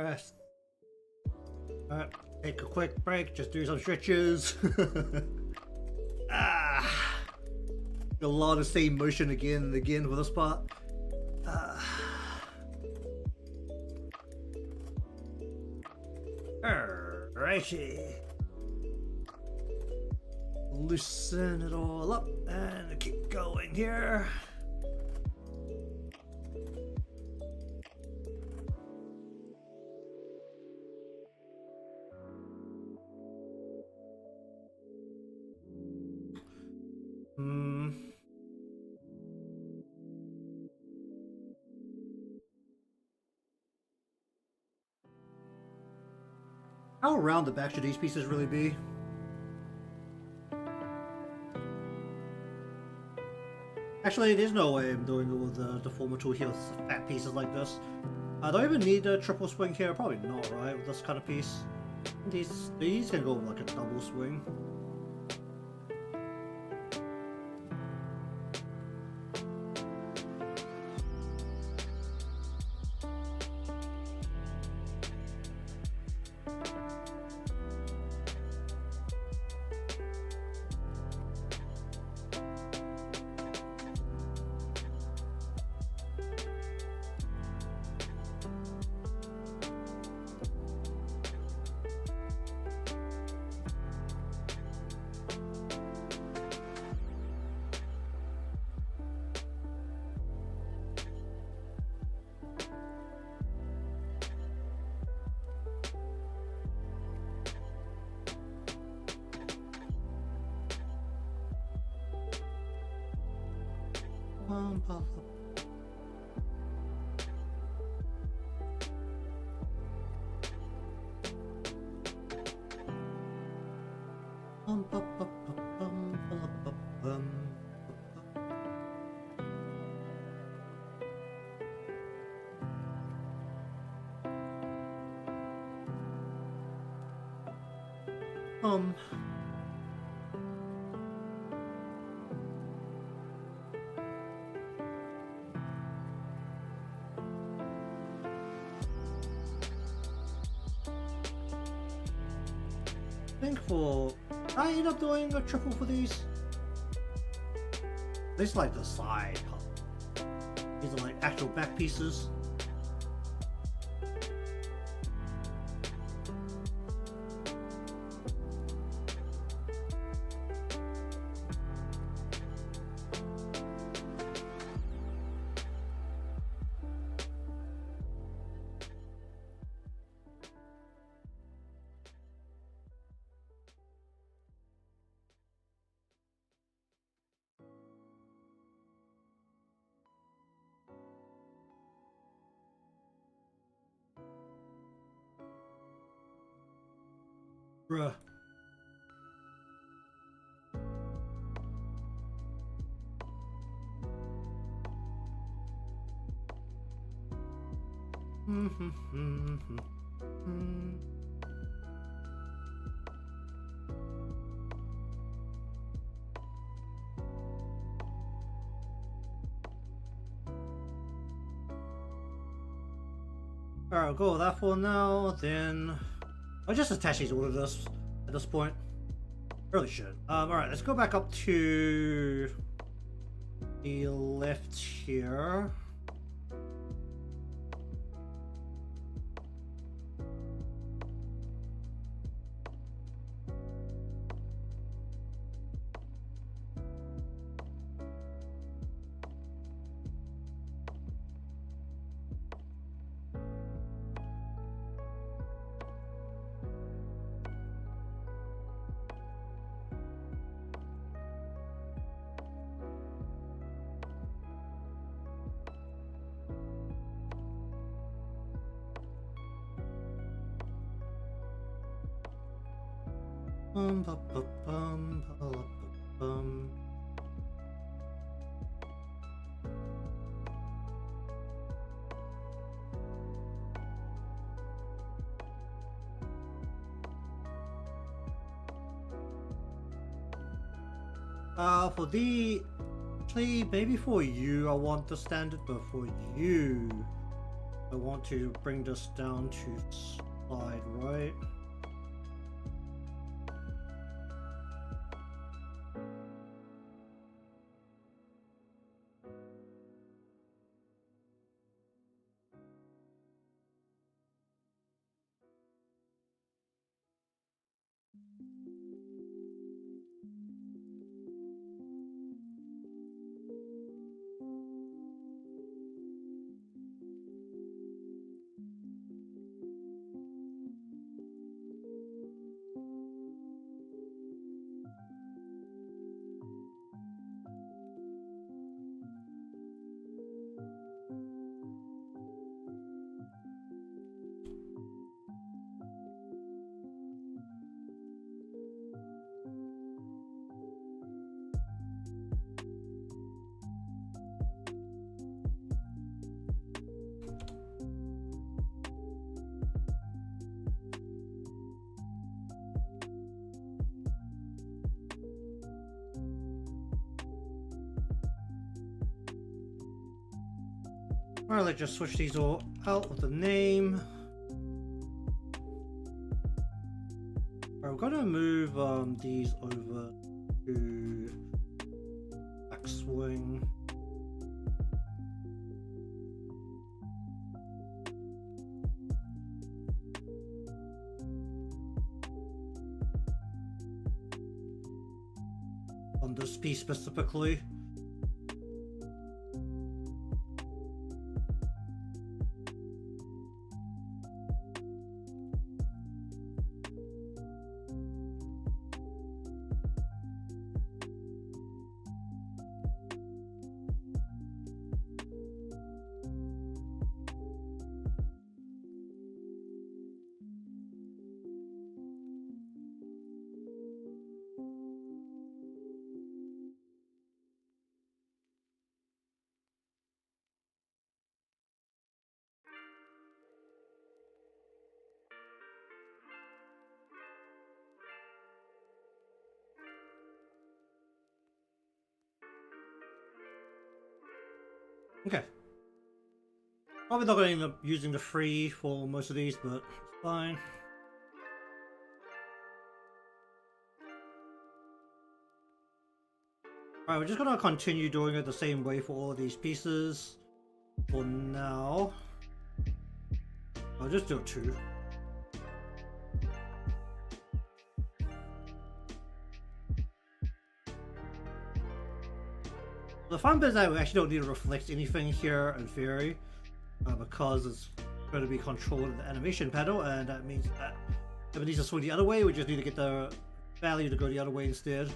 Rest. Alright, take a quick break, just do some stretches. A lot of same motion again and again for this part. Alrighty. Loosen it all up and keep going here. How round the back should these pieces really be? Actually, there's no way I'm doing it with the former tool here with fat pieces like this. I don't even need a triple swing here. Probably not, right? With this kind of piece. These can go with like a double swing. I think for I end up doing a triple for these. This is like the side part. These are like actual back pieces. Bruh. Alright, I'll go with that for now, then I'll just attach these all of this at this point. Really should. Alright, let's go back up to the left here. For actually, maybe for you I want the standard, but for you, I want to bring this down to slide right. Alright, let's just switch these all out with the name. Alright, we're gonna move these over to backswing. On this piece specifically. Okay. Probably not going to end up using the free for most of these, but it's fine. Alright, we're just going to continue doing it the same way for all of these pieces. For now. I'll just do 2. The fun bit is that we actually don't need to reflect anything here in theory, because it's going to be controlled in the animation panel, and that means that if it needs to swing the other way, we just need to get the value to go the other way instead.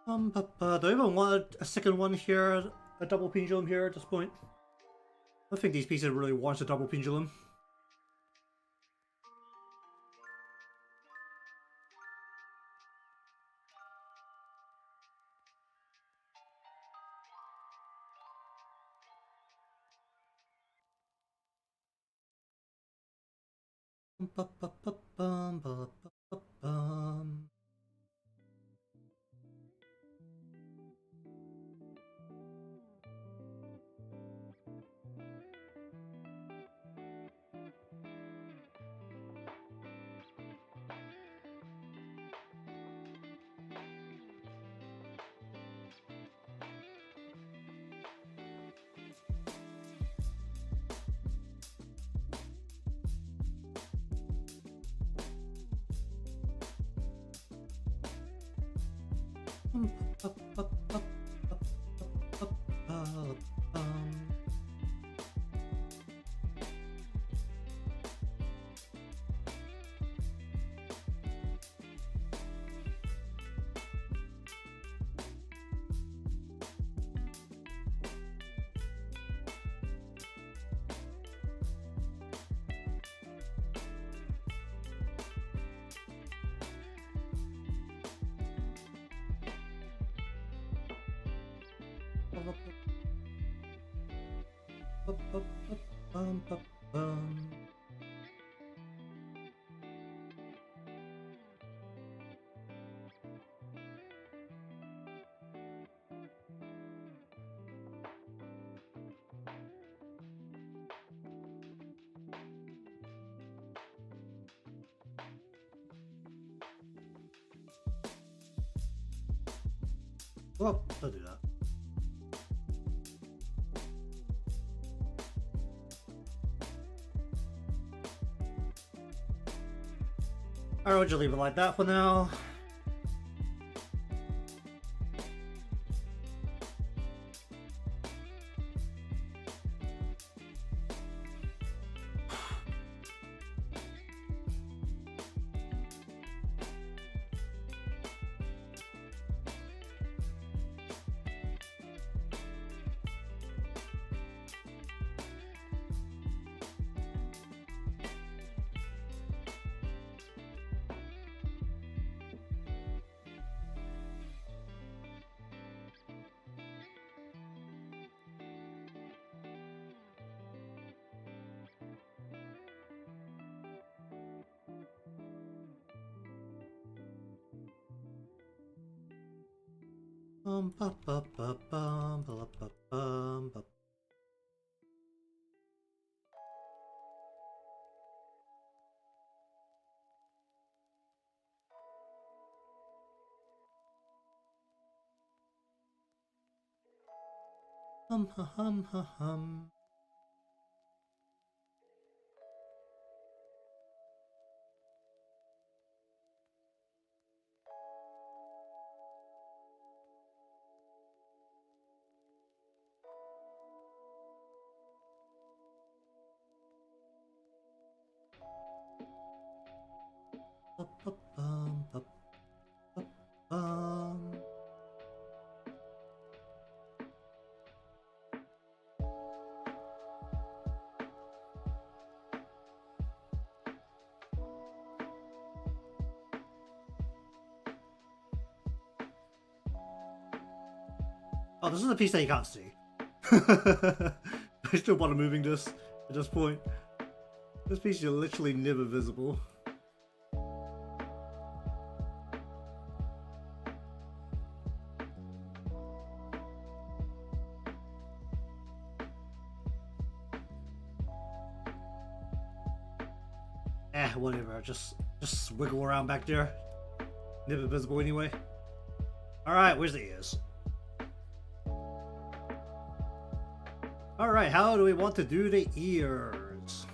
Do I even want a second one here, a double pendulum here at this point? I think these pieces really want a double pendulum. Well, don't do that. Alright, we'll just leave it like that for now. Ba, ba, ba, bum, ba, ba, bum, ba. Hum, ha, hum, ha, hum. Ba, ba, bum, ba, ba, bum. Oh, this is a piece that you can't see. I still bother moving this at this point. This piece is literally never visible. Whatever. Just wiggle around back there. Never visible anyway. Alright, where's the ears? Alright, how do we want to do the ears?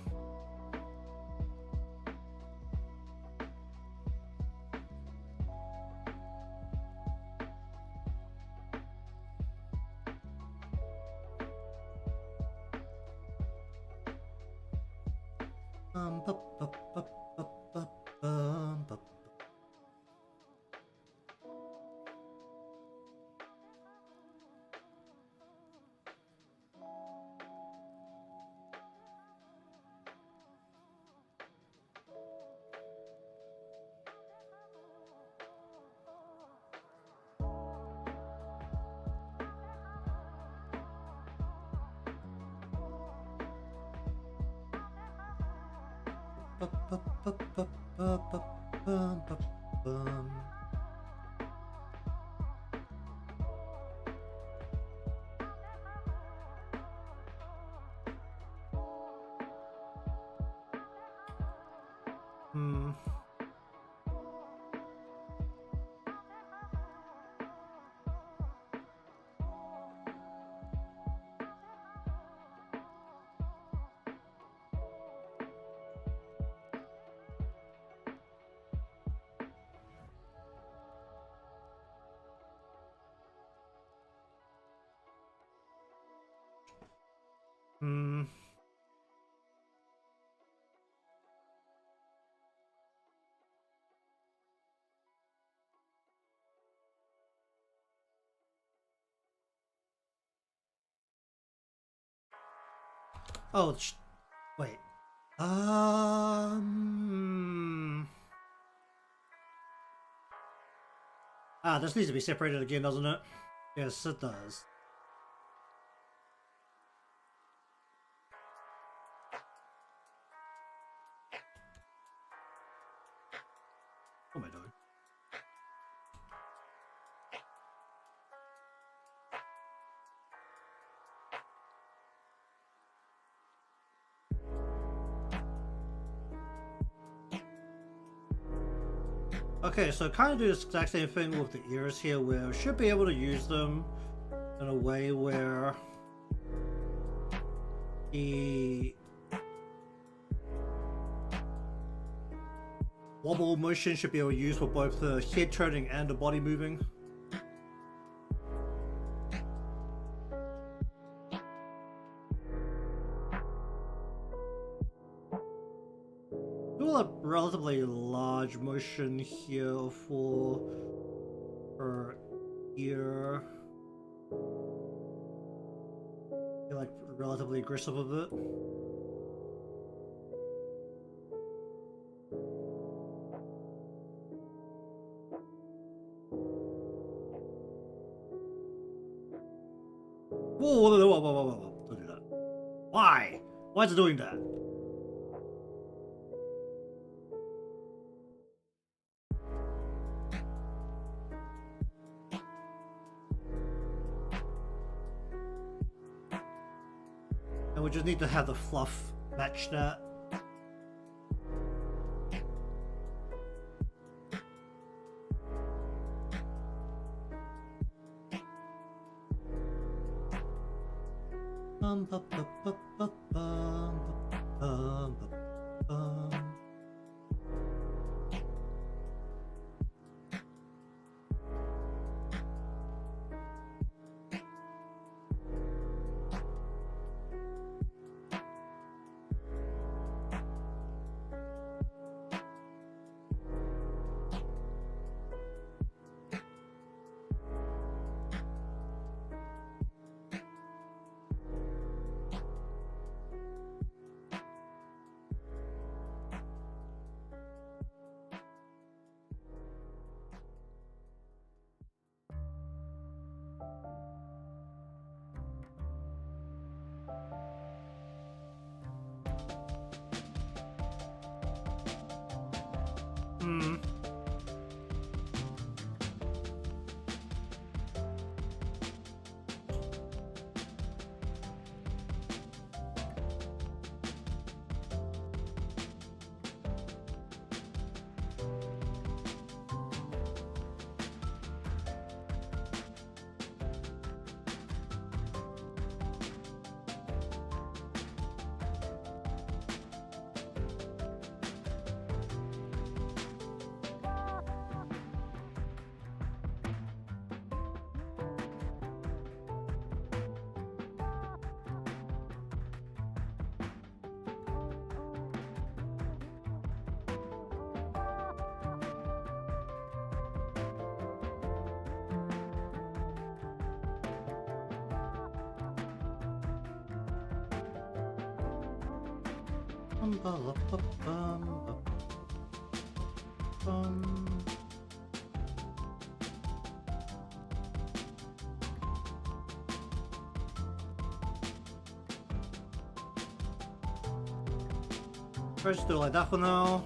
Ba, ba, ba, ba, ba, ba. Hmm. Hmm. Oh, wait. This needs to be separated again, doesn't it? Yes, it does. What am I doing? Okay, so kind of do this exact same thing with the ears here, where we should be able to use them in a way where the wobble motion should be able to use for both the head turning and the body moving. Do a relatively large motion here for her ear. Be like relatively aggressive with it. Whoa, don't do that. Why? Why is it doing that? And we just need to have the fluff match that. Let's do it like that for now.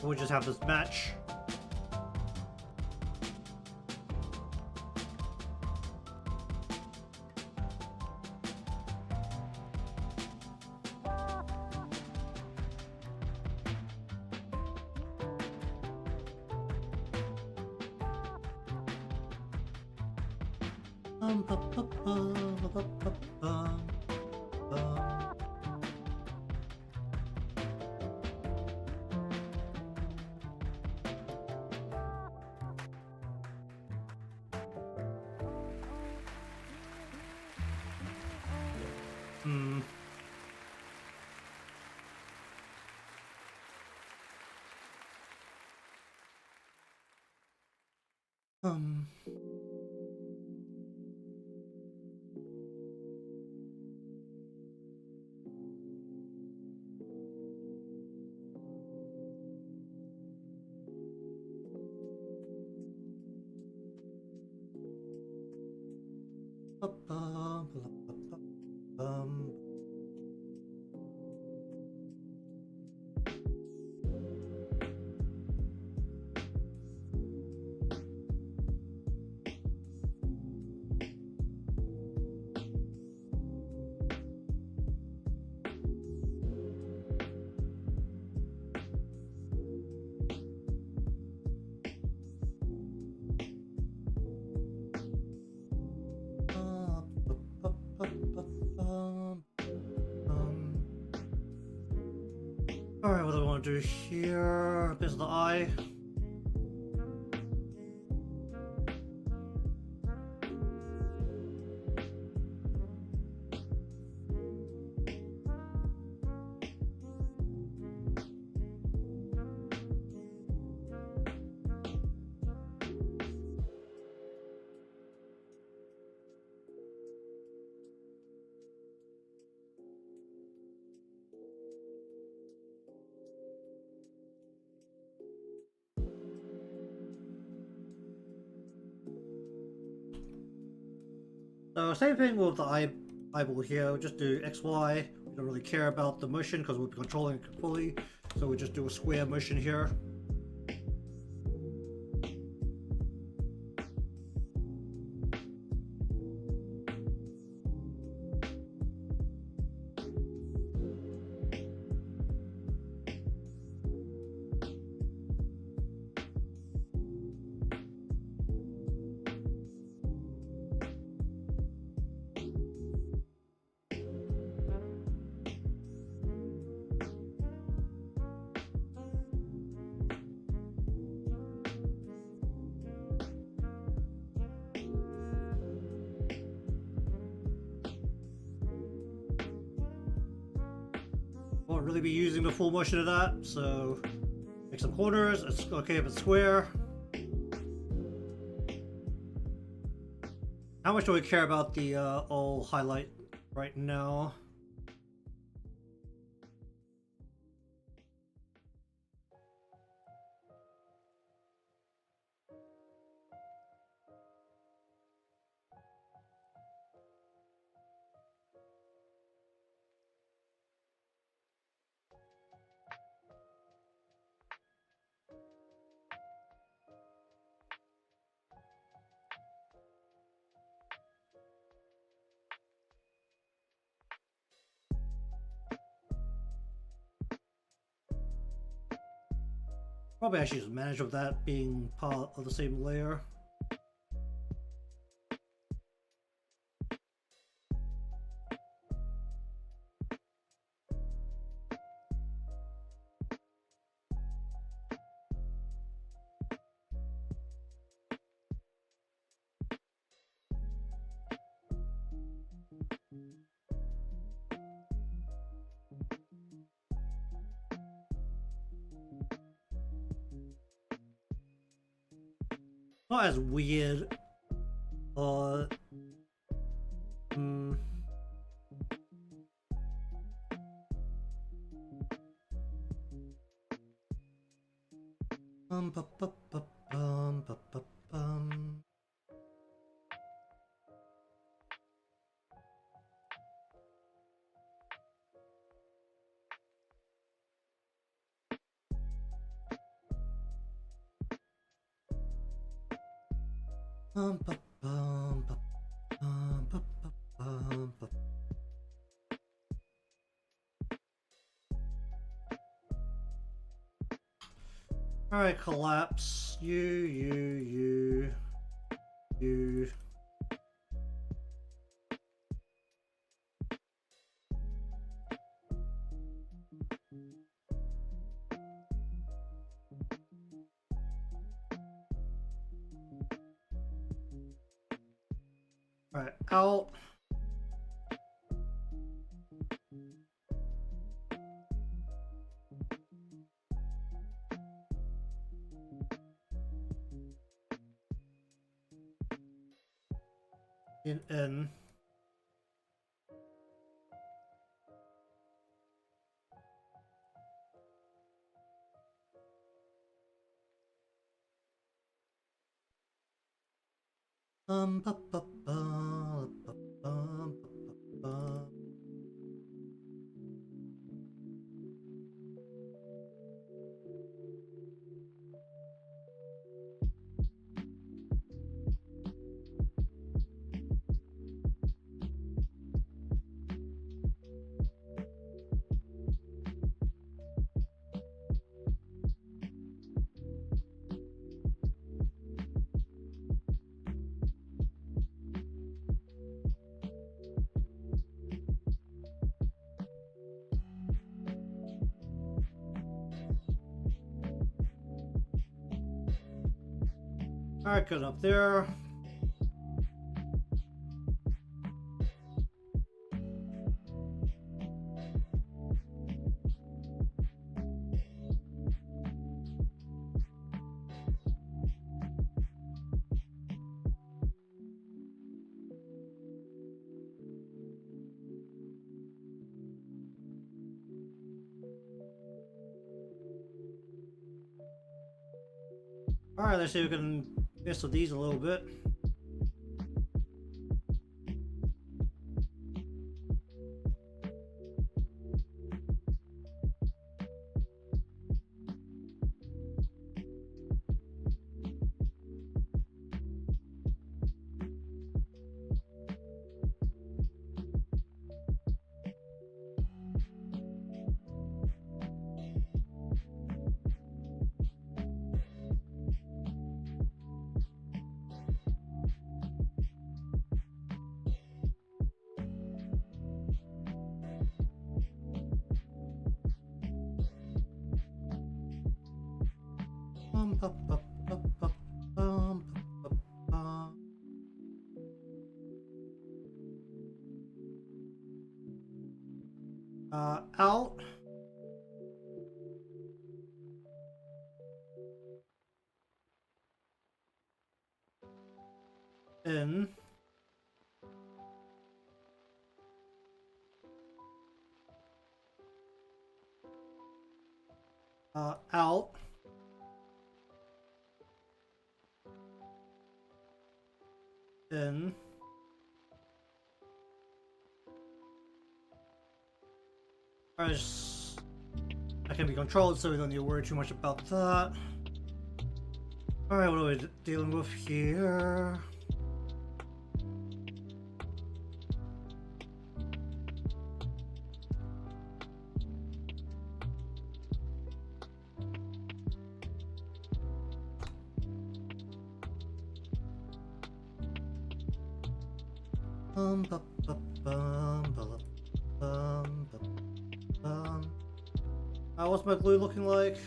We'll just have this match. Hmm. Um. Alright, what do I want to do here? Base of the eye. So same thing with the eyeball here. We'll just do XY. We don't really care about the motion because we'll be controlling it fully. So we just do a square motion here. Won't really be using the full motion of that, so make some corners. It's okay if it's square. How much do we care about the all highlight right now? Probably actually just manage with that being part of the same layer. Not as weird. Hmm. Ba, ba, ba, ba, ba, bum. Ba, ba, ba, ba, ba, ba. Alright, collapse. You. Alright, out. in N. Ba, ba, ba, ba, ba, ba, ba. Alright, good up there. Alright, let's see if we can mess with these a little bit. Ba, ba, ba, ba, ba, ba, ba. Out. In. Out. In. Alright, that can be controlled, so we don't need to worry too much about that. Alright, what are we dealing with here? Bum, ba, ba, bum, ba, bum, ba, bum. What's my glue looking like?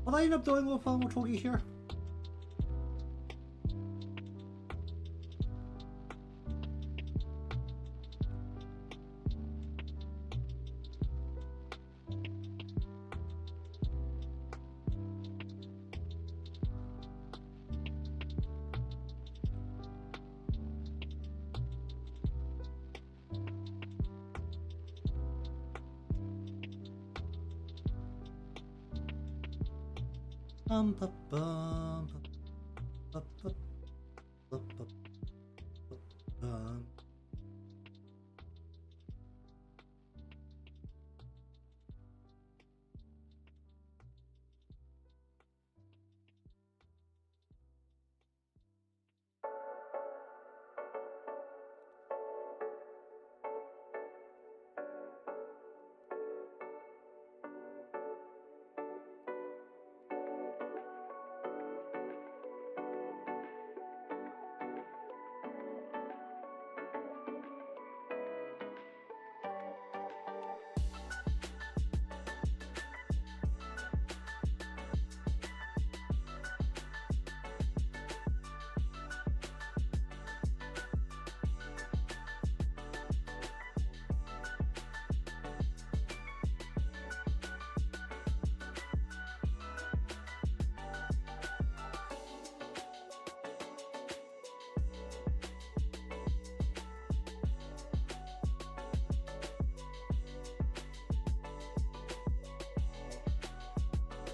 What did I end up doing with Otogi here? Bum, ba, bum, ba, ba, ba, ba, ba, bum.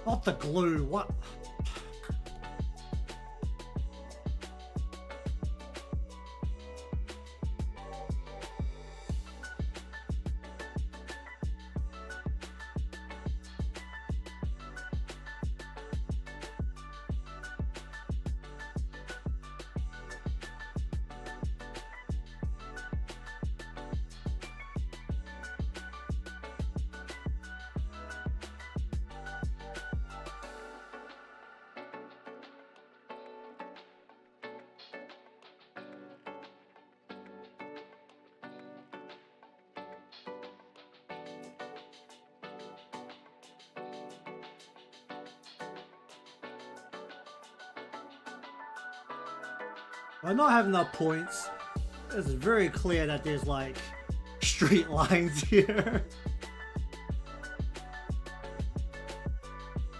Not the glue, what? By not having enough points, it's very clear that there's like straight lines here.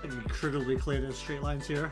Like incredibly clear there's straight lines here.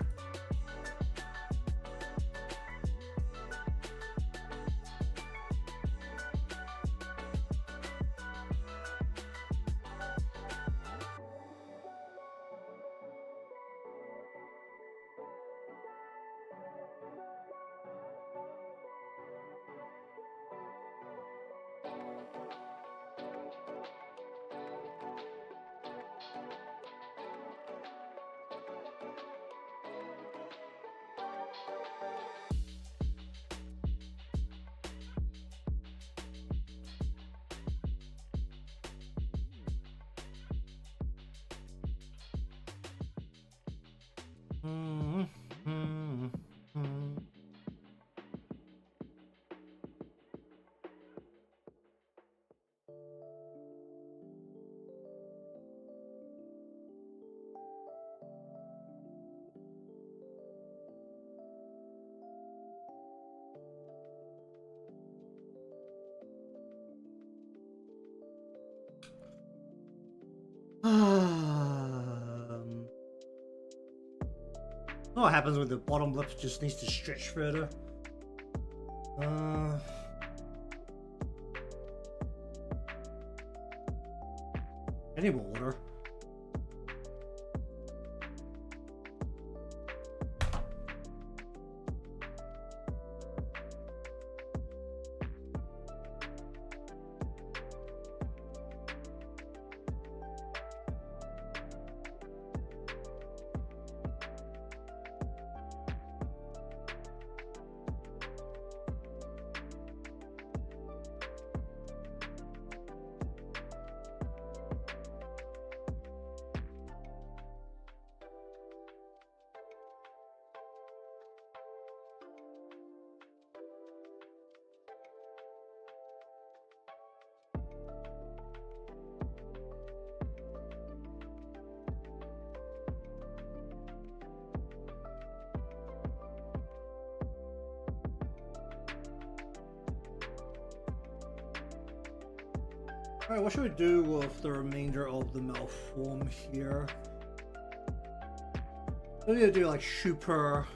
What happens when the bottom lip just needs to stretch further? Any more water? Alright, what should we do with the remainder of the malform here? We need to do like super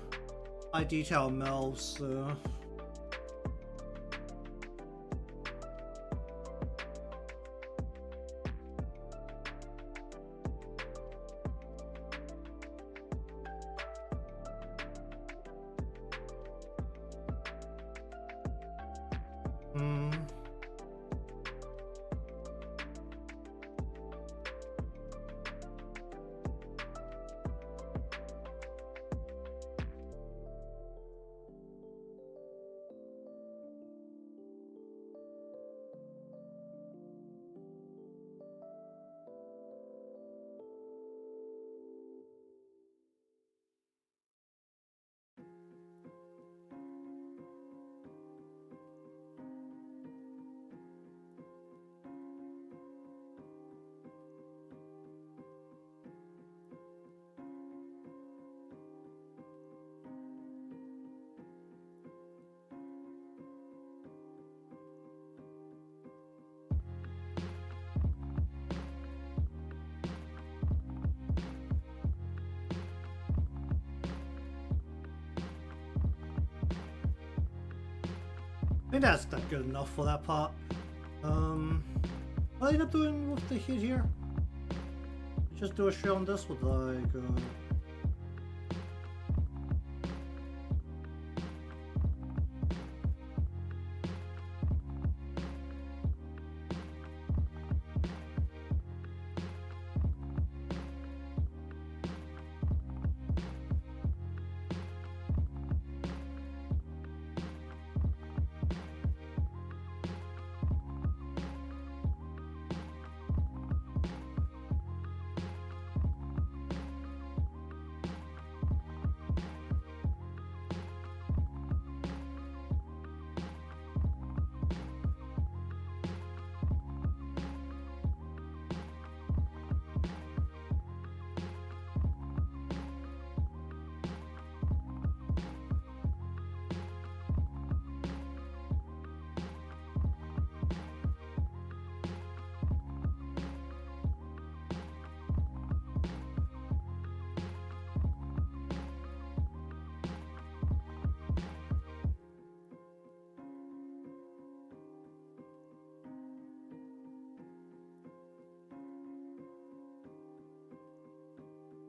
high detail mouths. I think that's not good enough for that part. What are you not doing with the head here? just do a share on this with like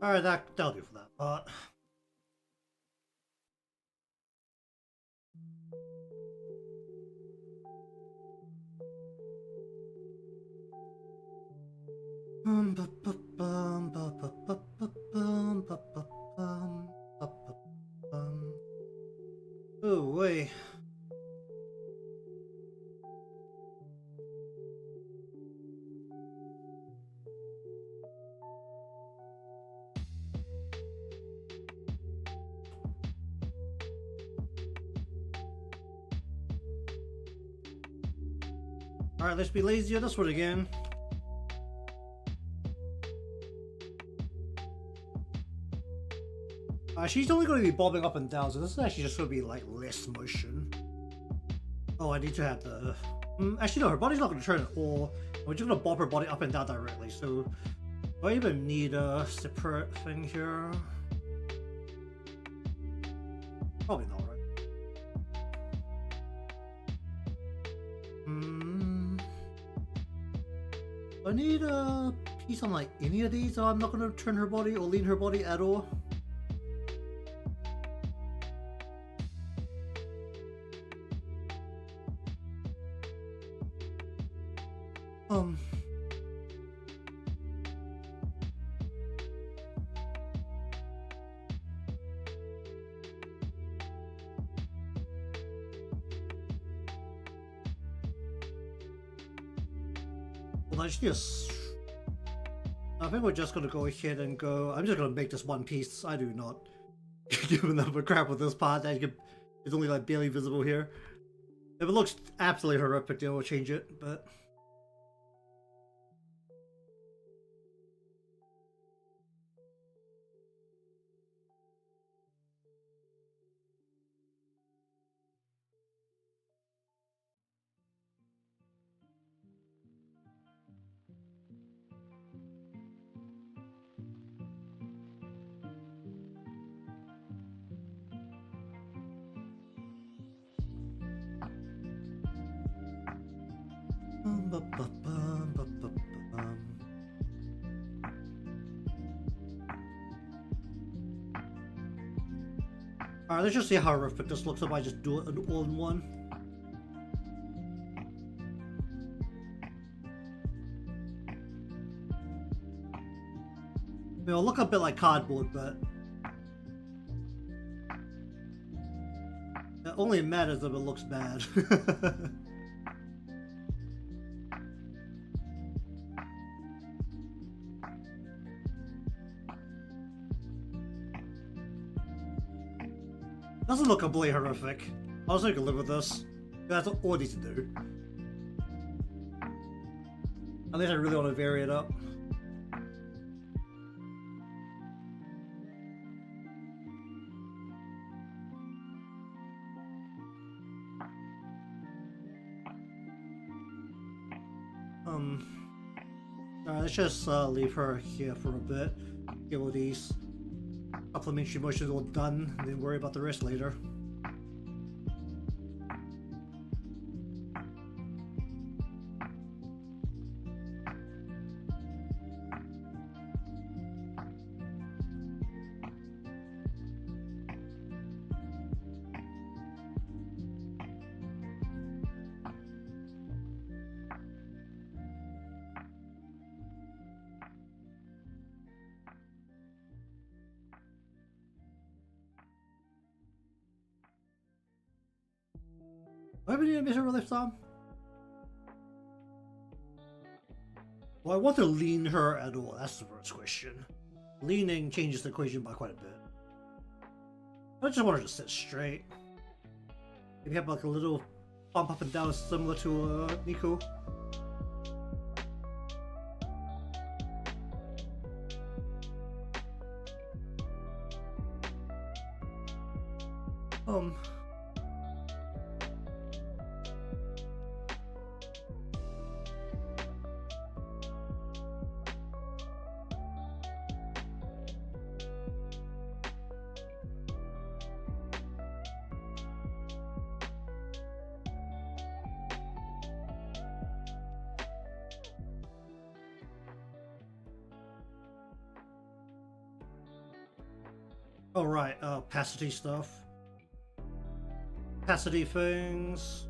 alright, that'll do for that part. Oh wait. Alright, let's be lazy on this one again. She's only going to be bobbing up and down, so this is actually just going to be like less motion. Oh, I need to have the... actually, no, her body's not going to turn at all. We're just going to bob her body up and down directly, so... Do I even need a separate thing here? Probably not, right? Do I need a piece on like any of these, so I'm not going to turn her body or lean her body at all? Well, I think we're just gonna go ahead and go. I'm just gonna make this one piece. I do not give enough of a crap with this part. It's only like barely visible here. If it looks absolutely horrific, then we'll change it, but... Alright, let's just see how horrific this looks if I just do it all in one. It'll look a bit like cardboard, but... it only matters if it looks bad. Doesn't look completely horrific. I also can live with this. That's all I need to do. Unless I really want to vary it up. Alright, let's just leave her here for a bit. Get all these supplementary motions all done, and then worry about the rest later. have any animation relief time? Well, I want to lean her at all. That's the first question. Leaning changes the equation by quite a bit. I just want her to sit straight. Maybe have like a little bump up and down similar to Niko. Oh right, opacity stuff. Opacity things.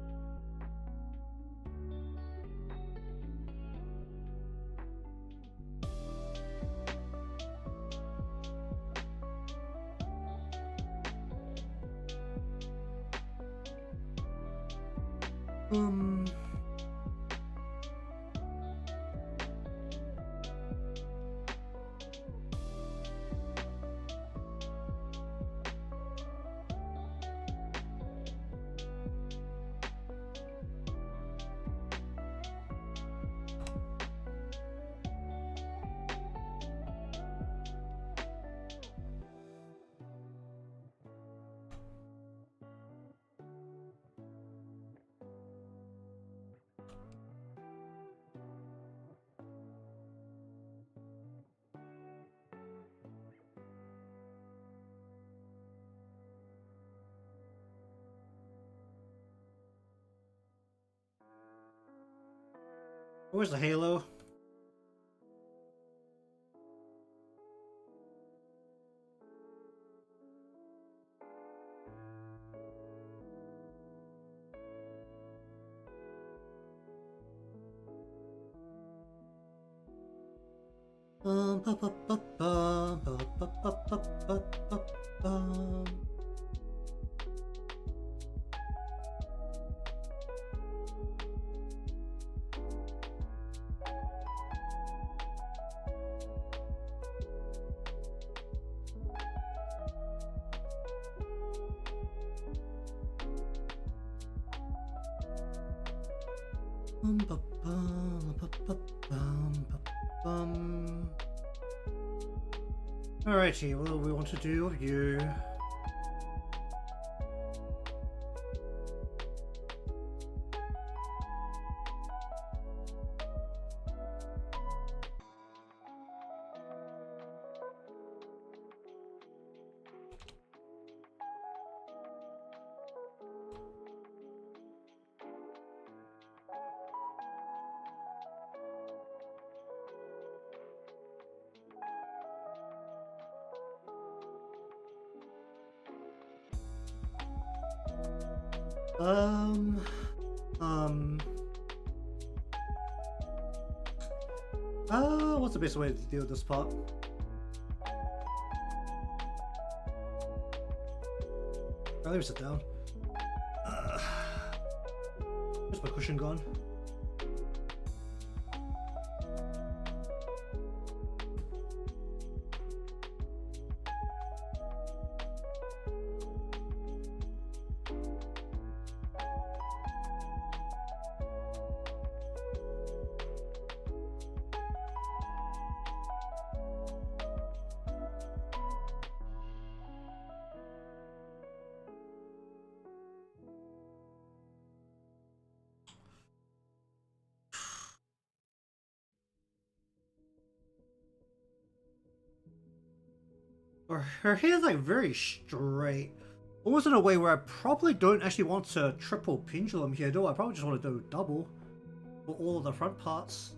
Where's the halo? Alrighty, what do we want to do with you? What's the best way to deal with this part? Let me sit down. Where's my cushion gone? Her hair's like very straight. Almost in a way where I probably don't actually want to triple pendulum here, do I? I probably just want to do double for all of the front parts.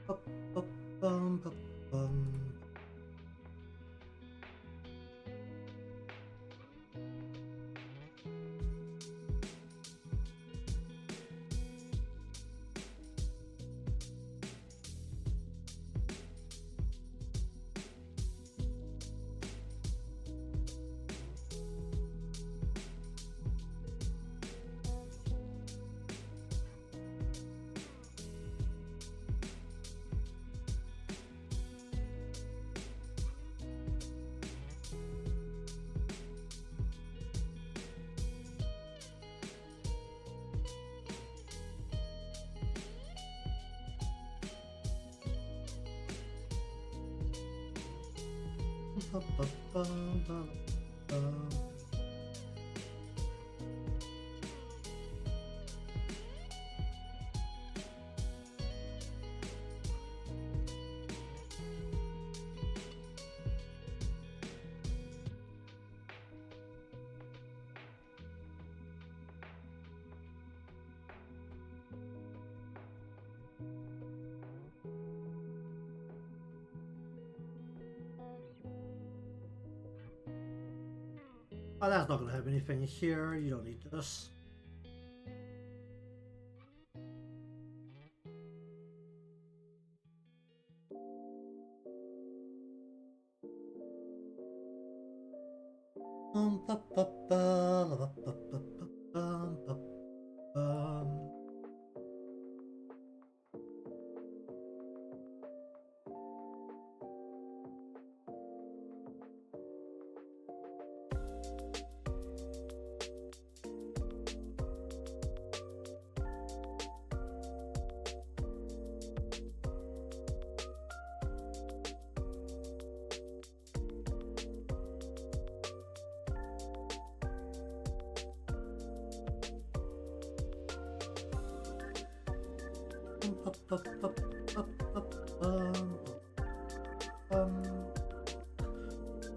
Up, up, bum, bum. Oh, that's not going to have anything here. You don't need this. Ba, ba, ba, la, ba, ba, ba, ba, ba.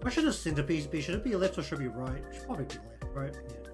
Where should the centerpiece be? Should it be left or should it be right? Should probably be left, right? Yeah.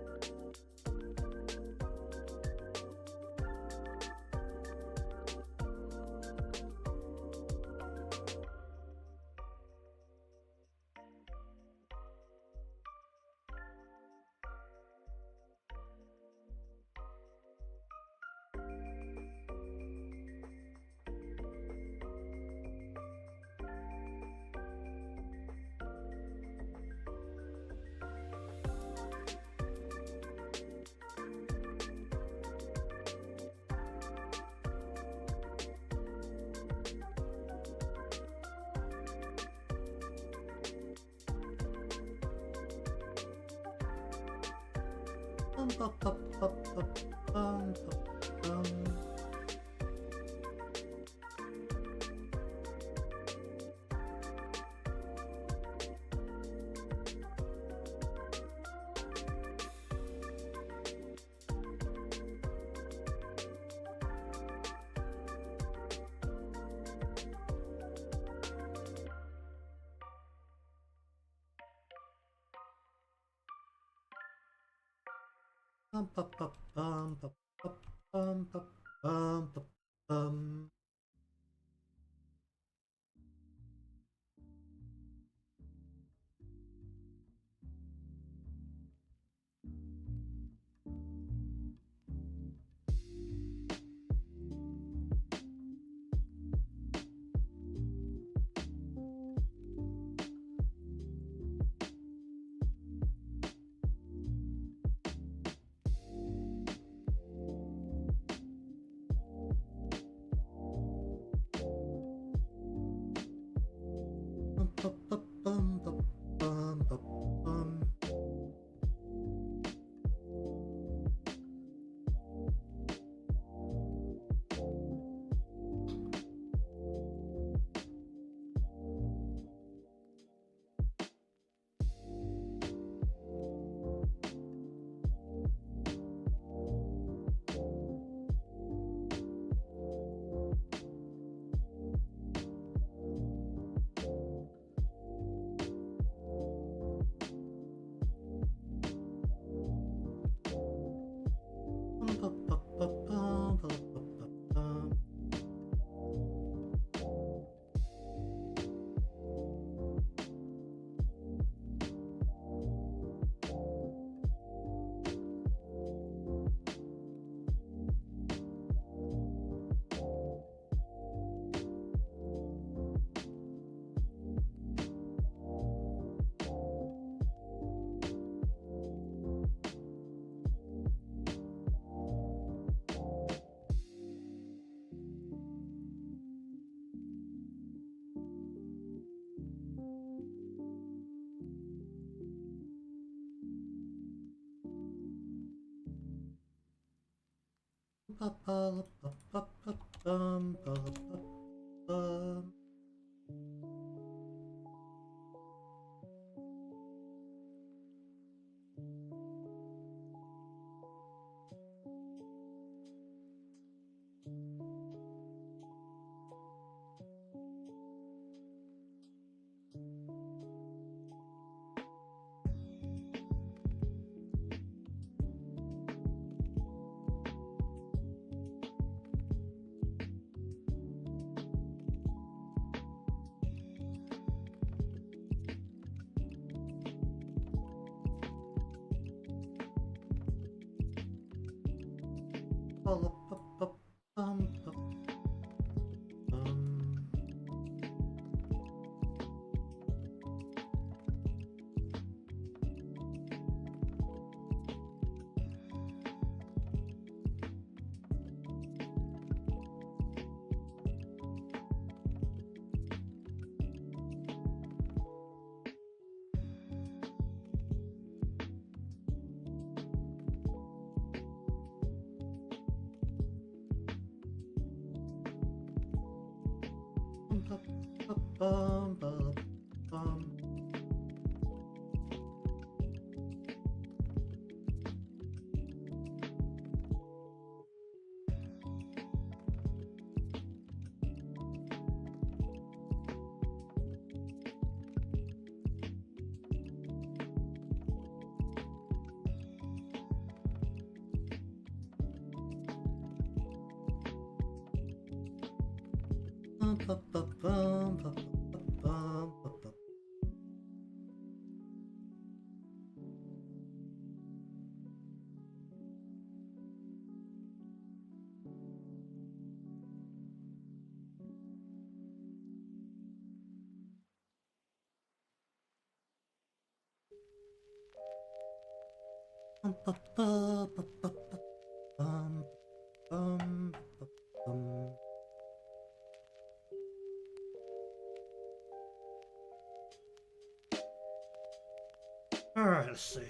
Alright, let's see.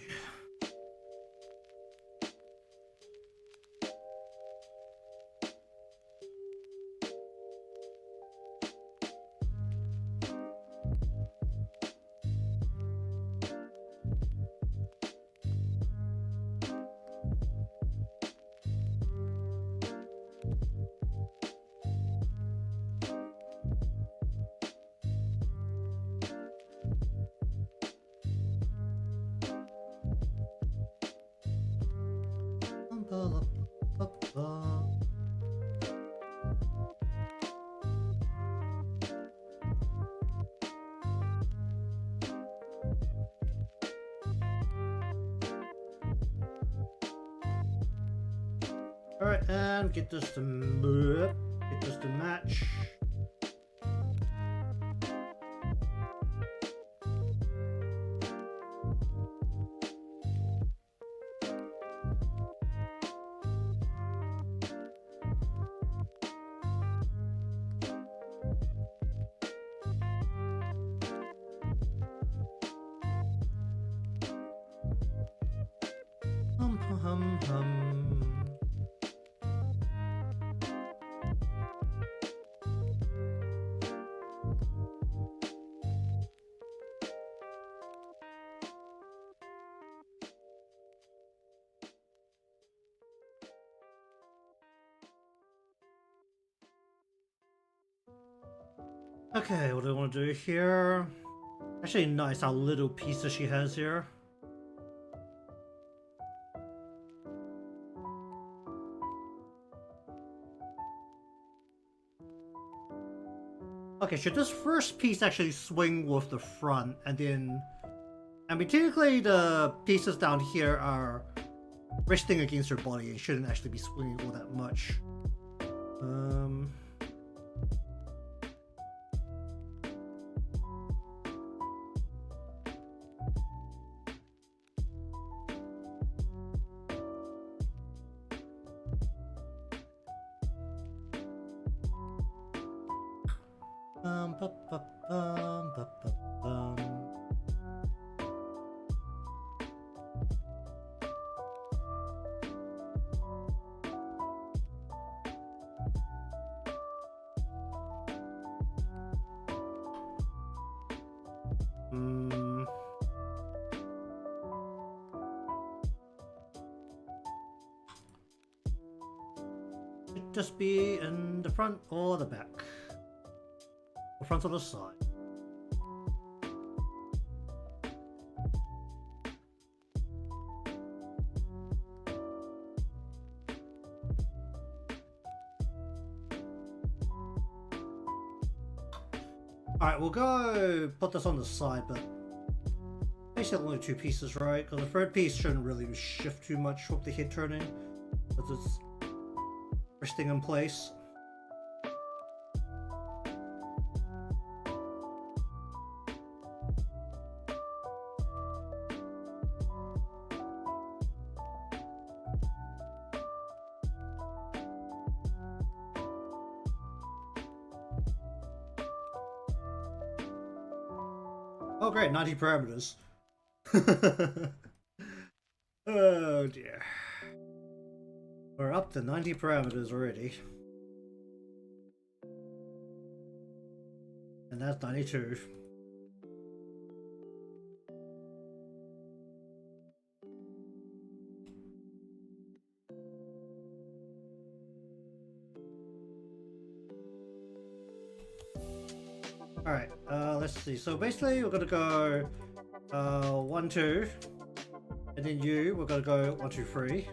Alright, and get this to move. Get this to match. Hum. Okay, what do I want to do here? Actually, nice how little pieces she has here. Okay, should this first piece actually swing with the front, and then... I mean, technically the pieces down here are resting against her body. It shouldn't actually be swinging all that much. just be in the front or the back. The front or the side. Alright, we'll go put this on the side, but basically only two pieces, right? Because the third piece shouldn't really shift too much with the head turning, because it's resting in place. Oh great, 90 parameters. Oh dear. We're up to 90 parameters already. And that's 92. Alright, let's see. So basically we're gonna go 1, 2, and then we're gonna go 1, 2, 3.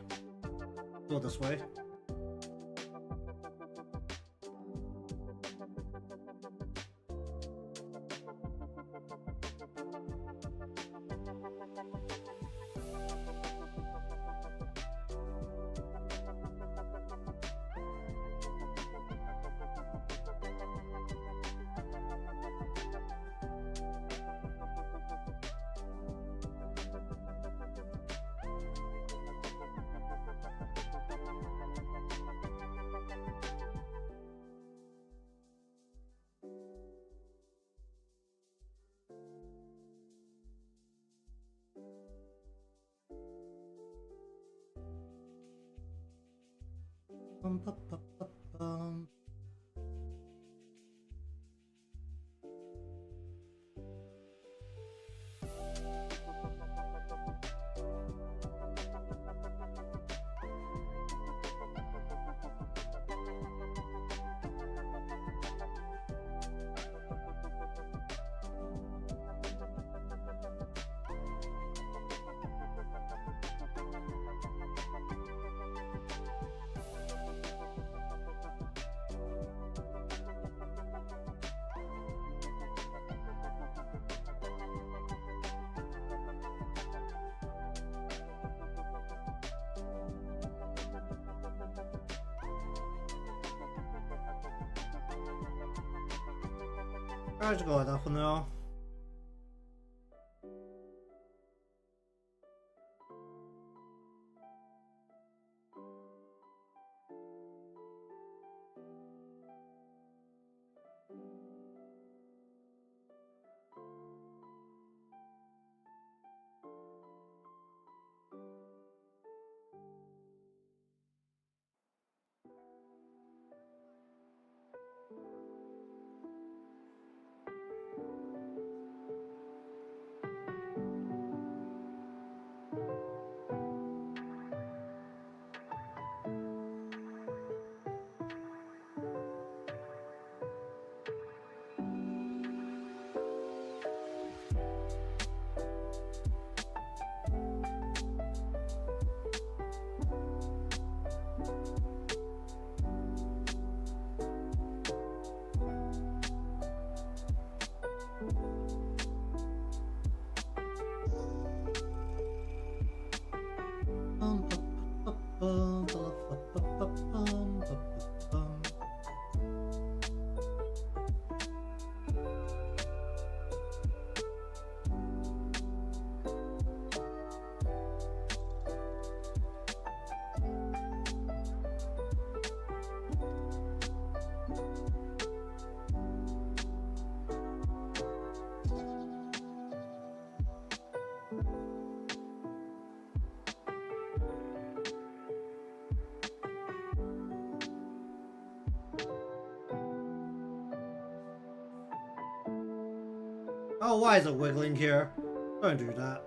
Go this way. Bum. How's it going, that for now? Oh, why is it wiggling here? Don't do that.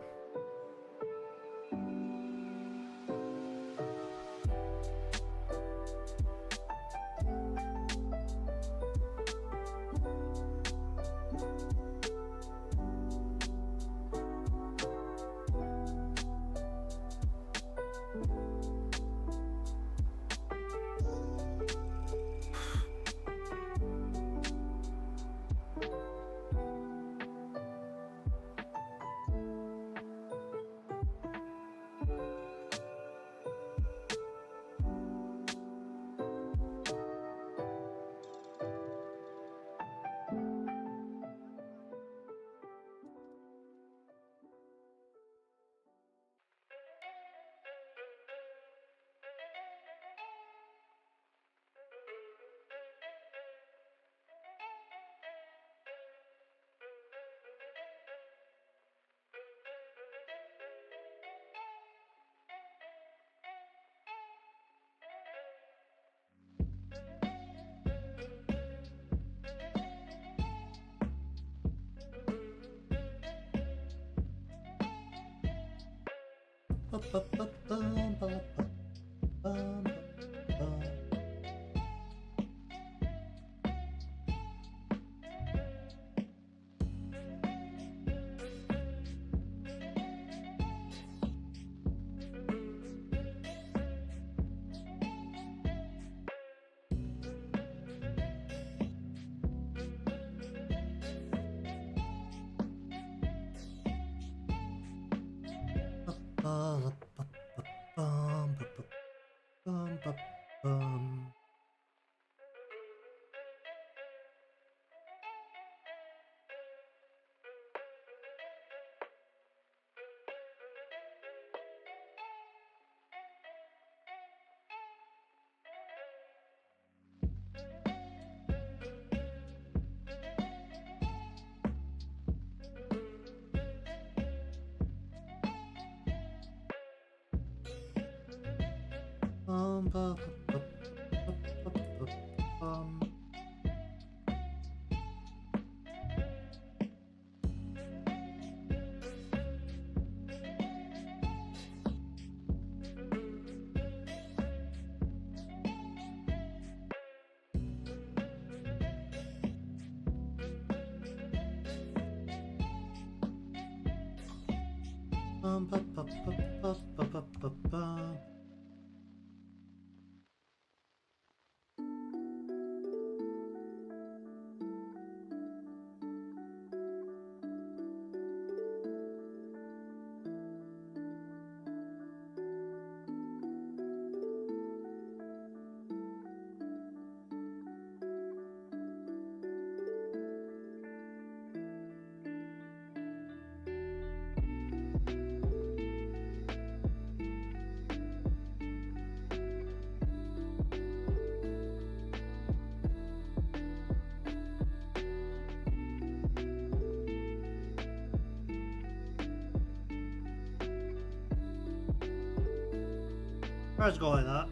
Let's go like that.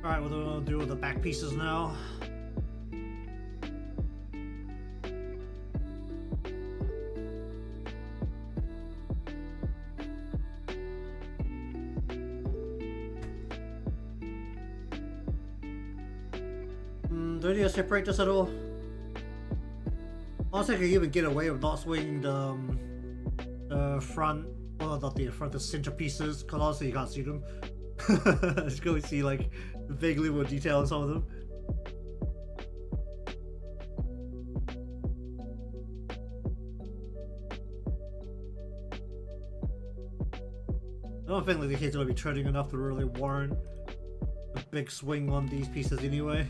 Alright, what do we want to do with the back pieces now? Do I need to separate this at all? Honestly, I could even get away with not swinging the front, well, not the front, the center pieces, because honestly you can't see them. Just go see like vaguely more detail on some of them. I don't think like the kids are gonna be treading enough to really warrant a big swing on these pieces anyway.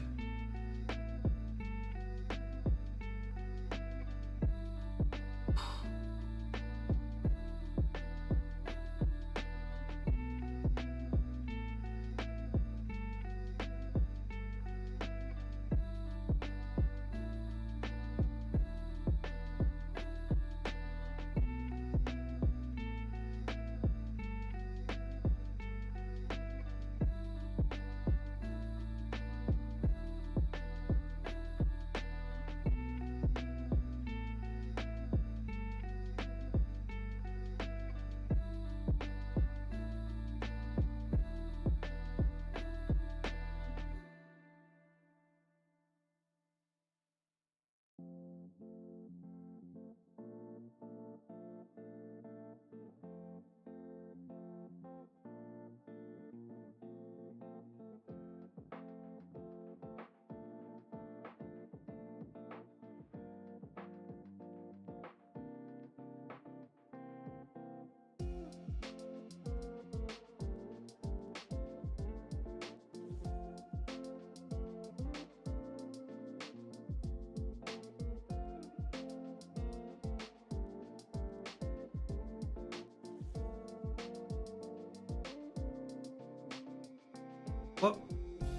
Oh,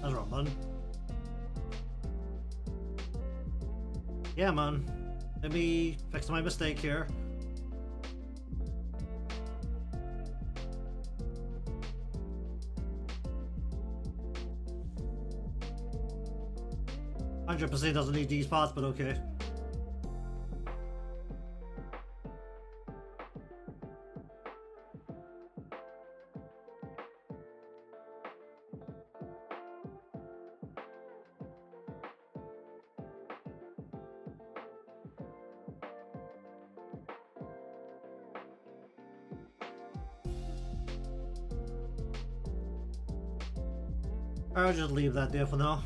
that's wrong button. Yeah, man. Let me fix my mistake here. %, doesn't need these parts, but okay. I'll just leave that there for now.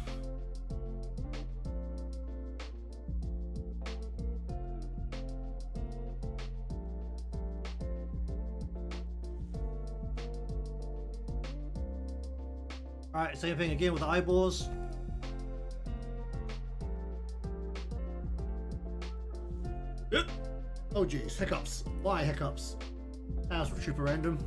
Alright, same thing again with the eyeballs. Yep. Oh jeez, hiccups. Why hiccups? That's super random.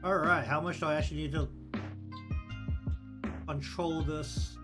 Alright, how much do I actually need to control this?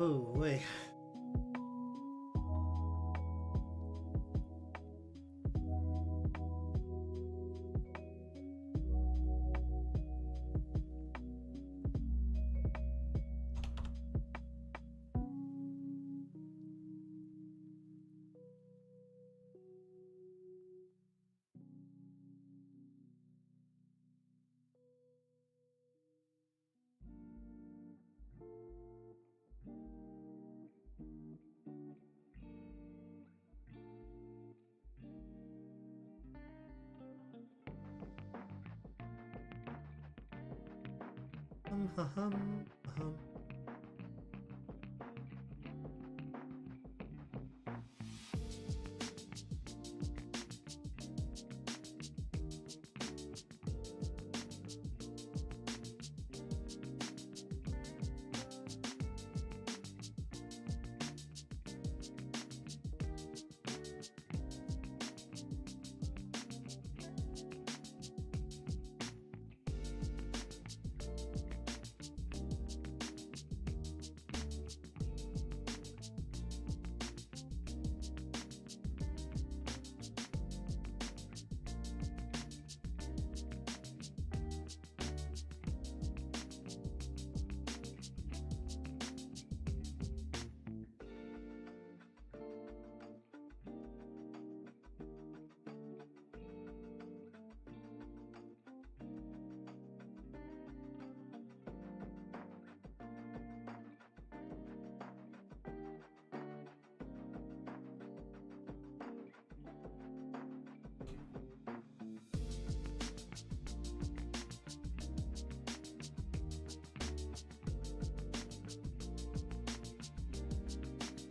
Oh, wait.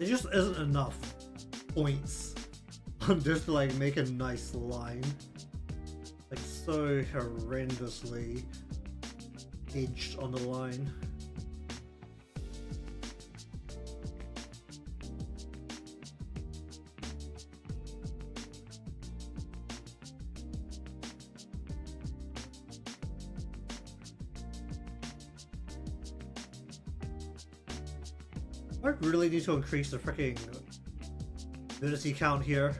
There just isn't enough points on just to like make a nice line. Like so horrendously edged on the line. I really need to increase the freaking nudity count here.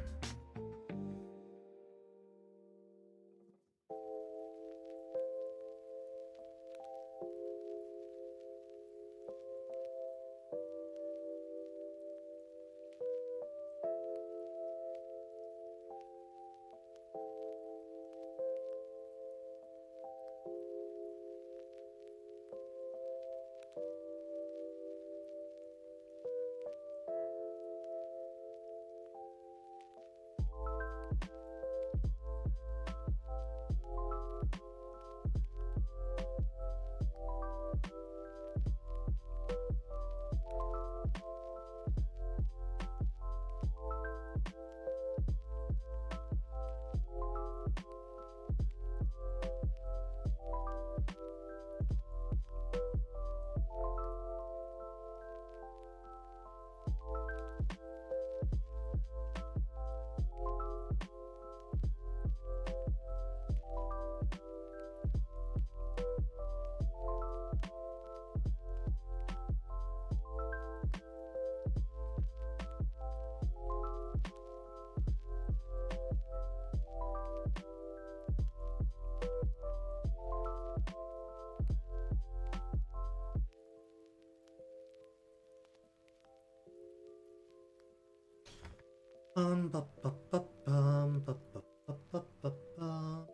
Ba, ba, ba, bum, ba, ba, ba, ba, ba, ba.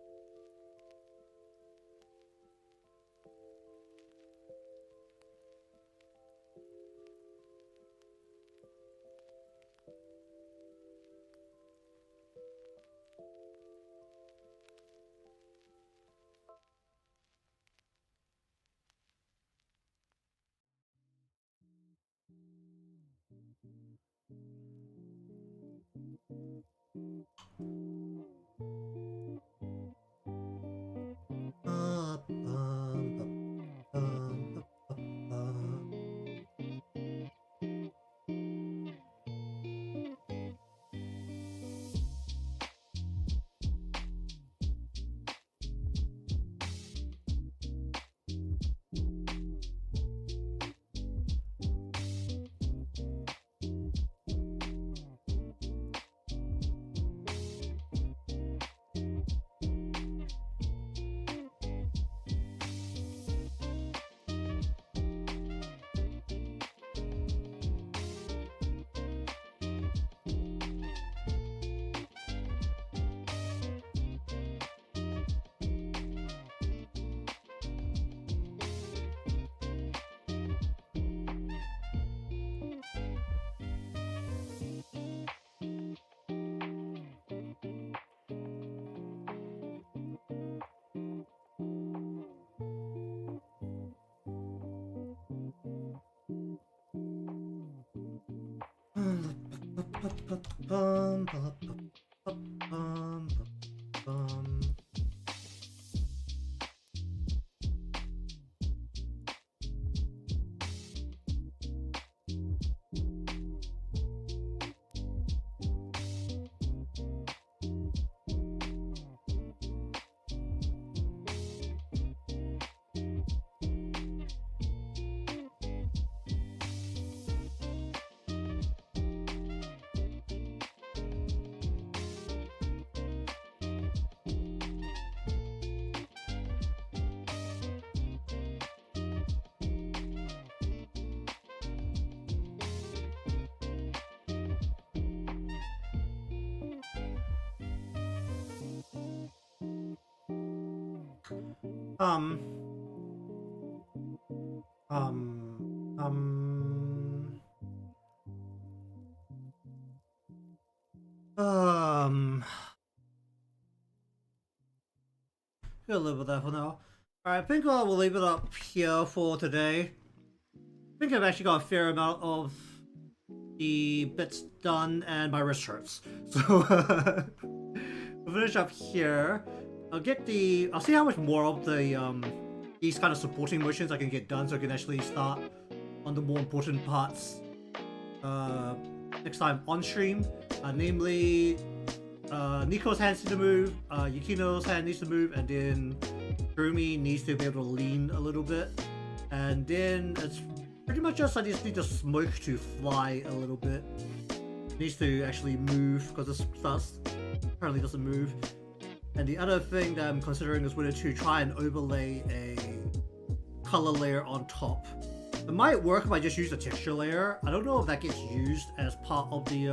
Ba, bum, ba, bum, ba, ba, ba. Bum, ba, ba, ba, bum, ba, bum. Um, um, um, um, Gonna live with that for now. Alright, I think we'll leave it up here for today. I think I've actually got a fair amount of the bits done and my wrist hurts. So we'll finish up here. I'll see how much more of the these kind of supporting motions I can get done, so I can actually start on the more important parts next time on stream. Namely, Niko's hands need to move, Yukino's hand needs to move, and then Kurumi needs to be able to lean a little bit. And then it's pretty much just I just need the smoke to fly a little bit. It needs to actually move because this stuff apparently doesn't move. And the other thing that I'm considering is whether to try and overlay a color layer on top. It might work if I just use a texture layer. I don't know if that gets used as part of the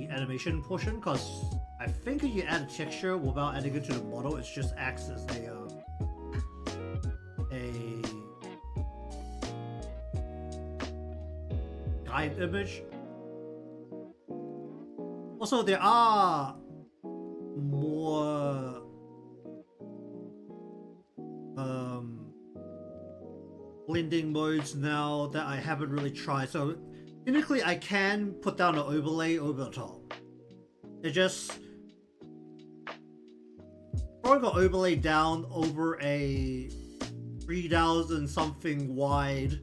animation portion, because I think if you add a texture without adding it to the model, it just acts as a guide image. Also, there are more blending modes now that I haven't really tried. So technically I can put down an overlay over the top. It just throwing an overlay down over a 3000 something wide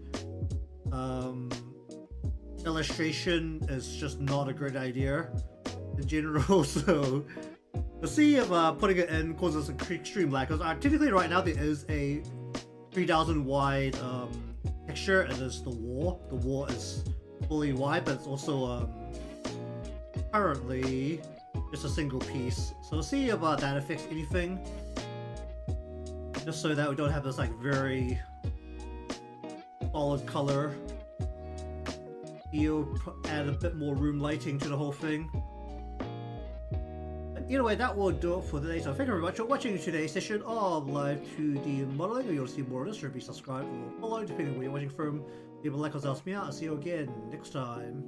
illustration is just not a great idea in general. So we'll see if putting it in causes an extreme lag, because technically right now there is a 3000 wide texture, and there's the wall. The wall is fully wide, but it's also currently just a single piece. So we'll see if that affects anything, just so that we don't have this like very solid color. You'll add a bit more room lighting to the whole thing. But either way, that will do it for today. So thank you very much for watching today's session of Live 2D Modeling. If you want to see more of this, be subscribed or follow, depending on where you're watching from. Leave a like or else me out. I'll see you again next time.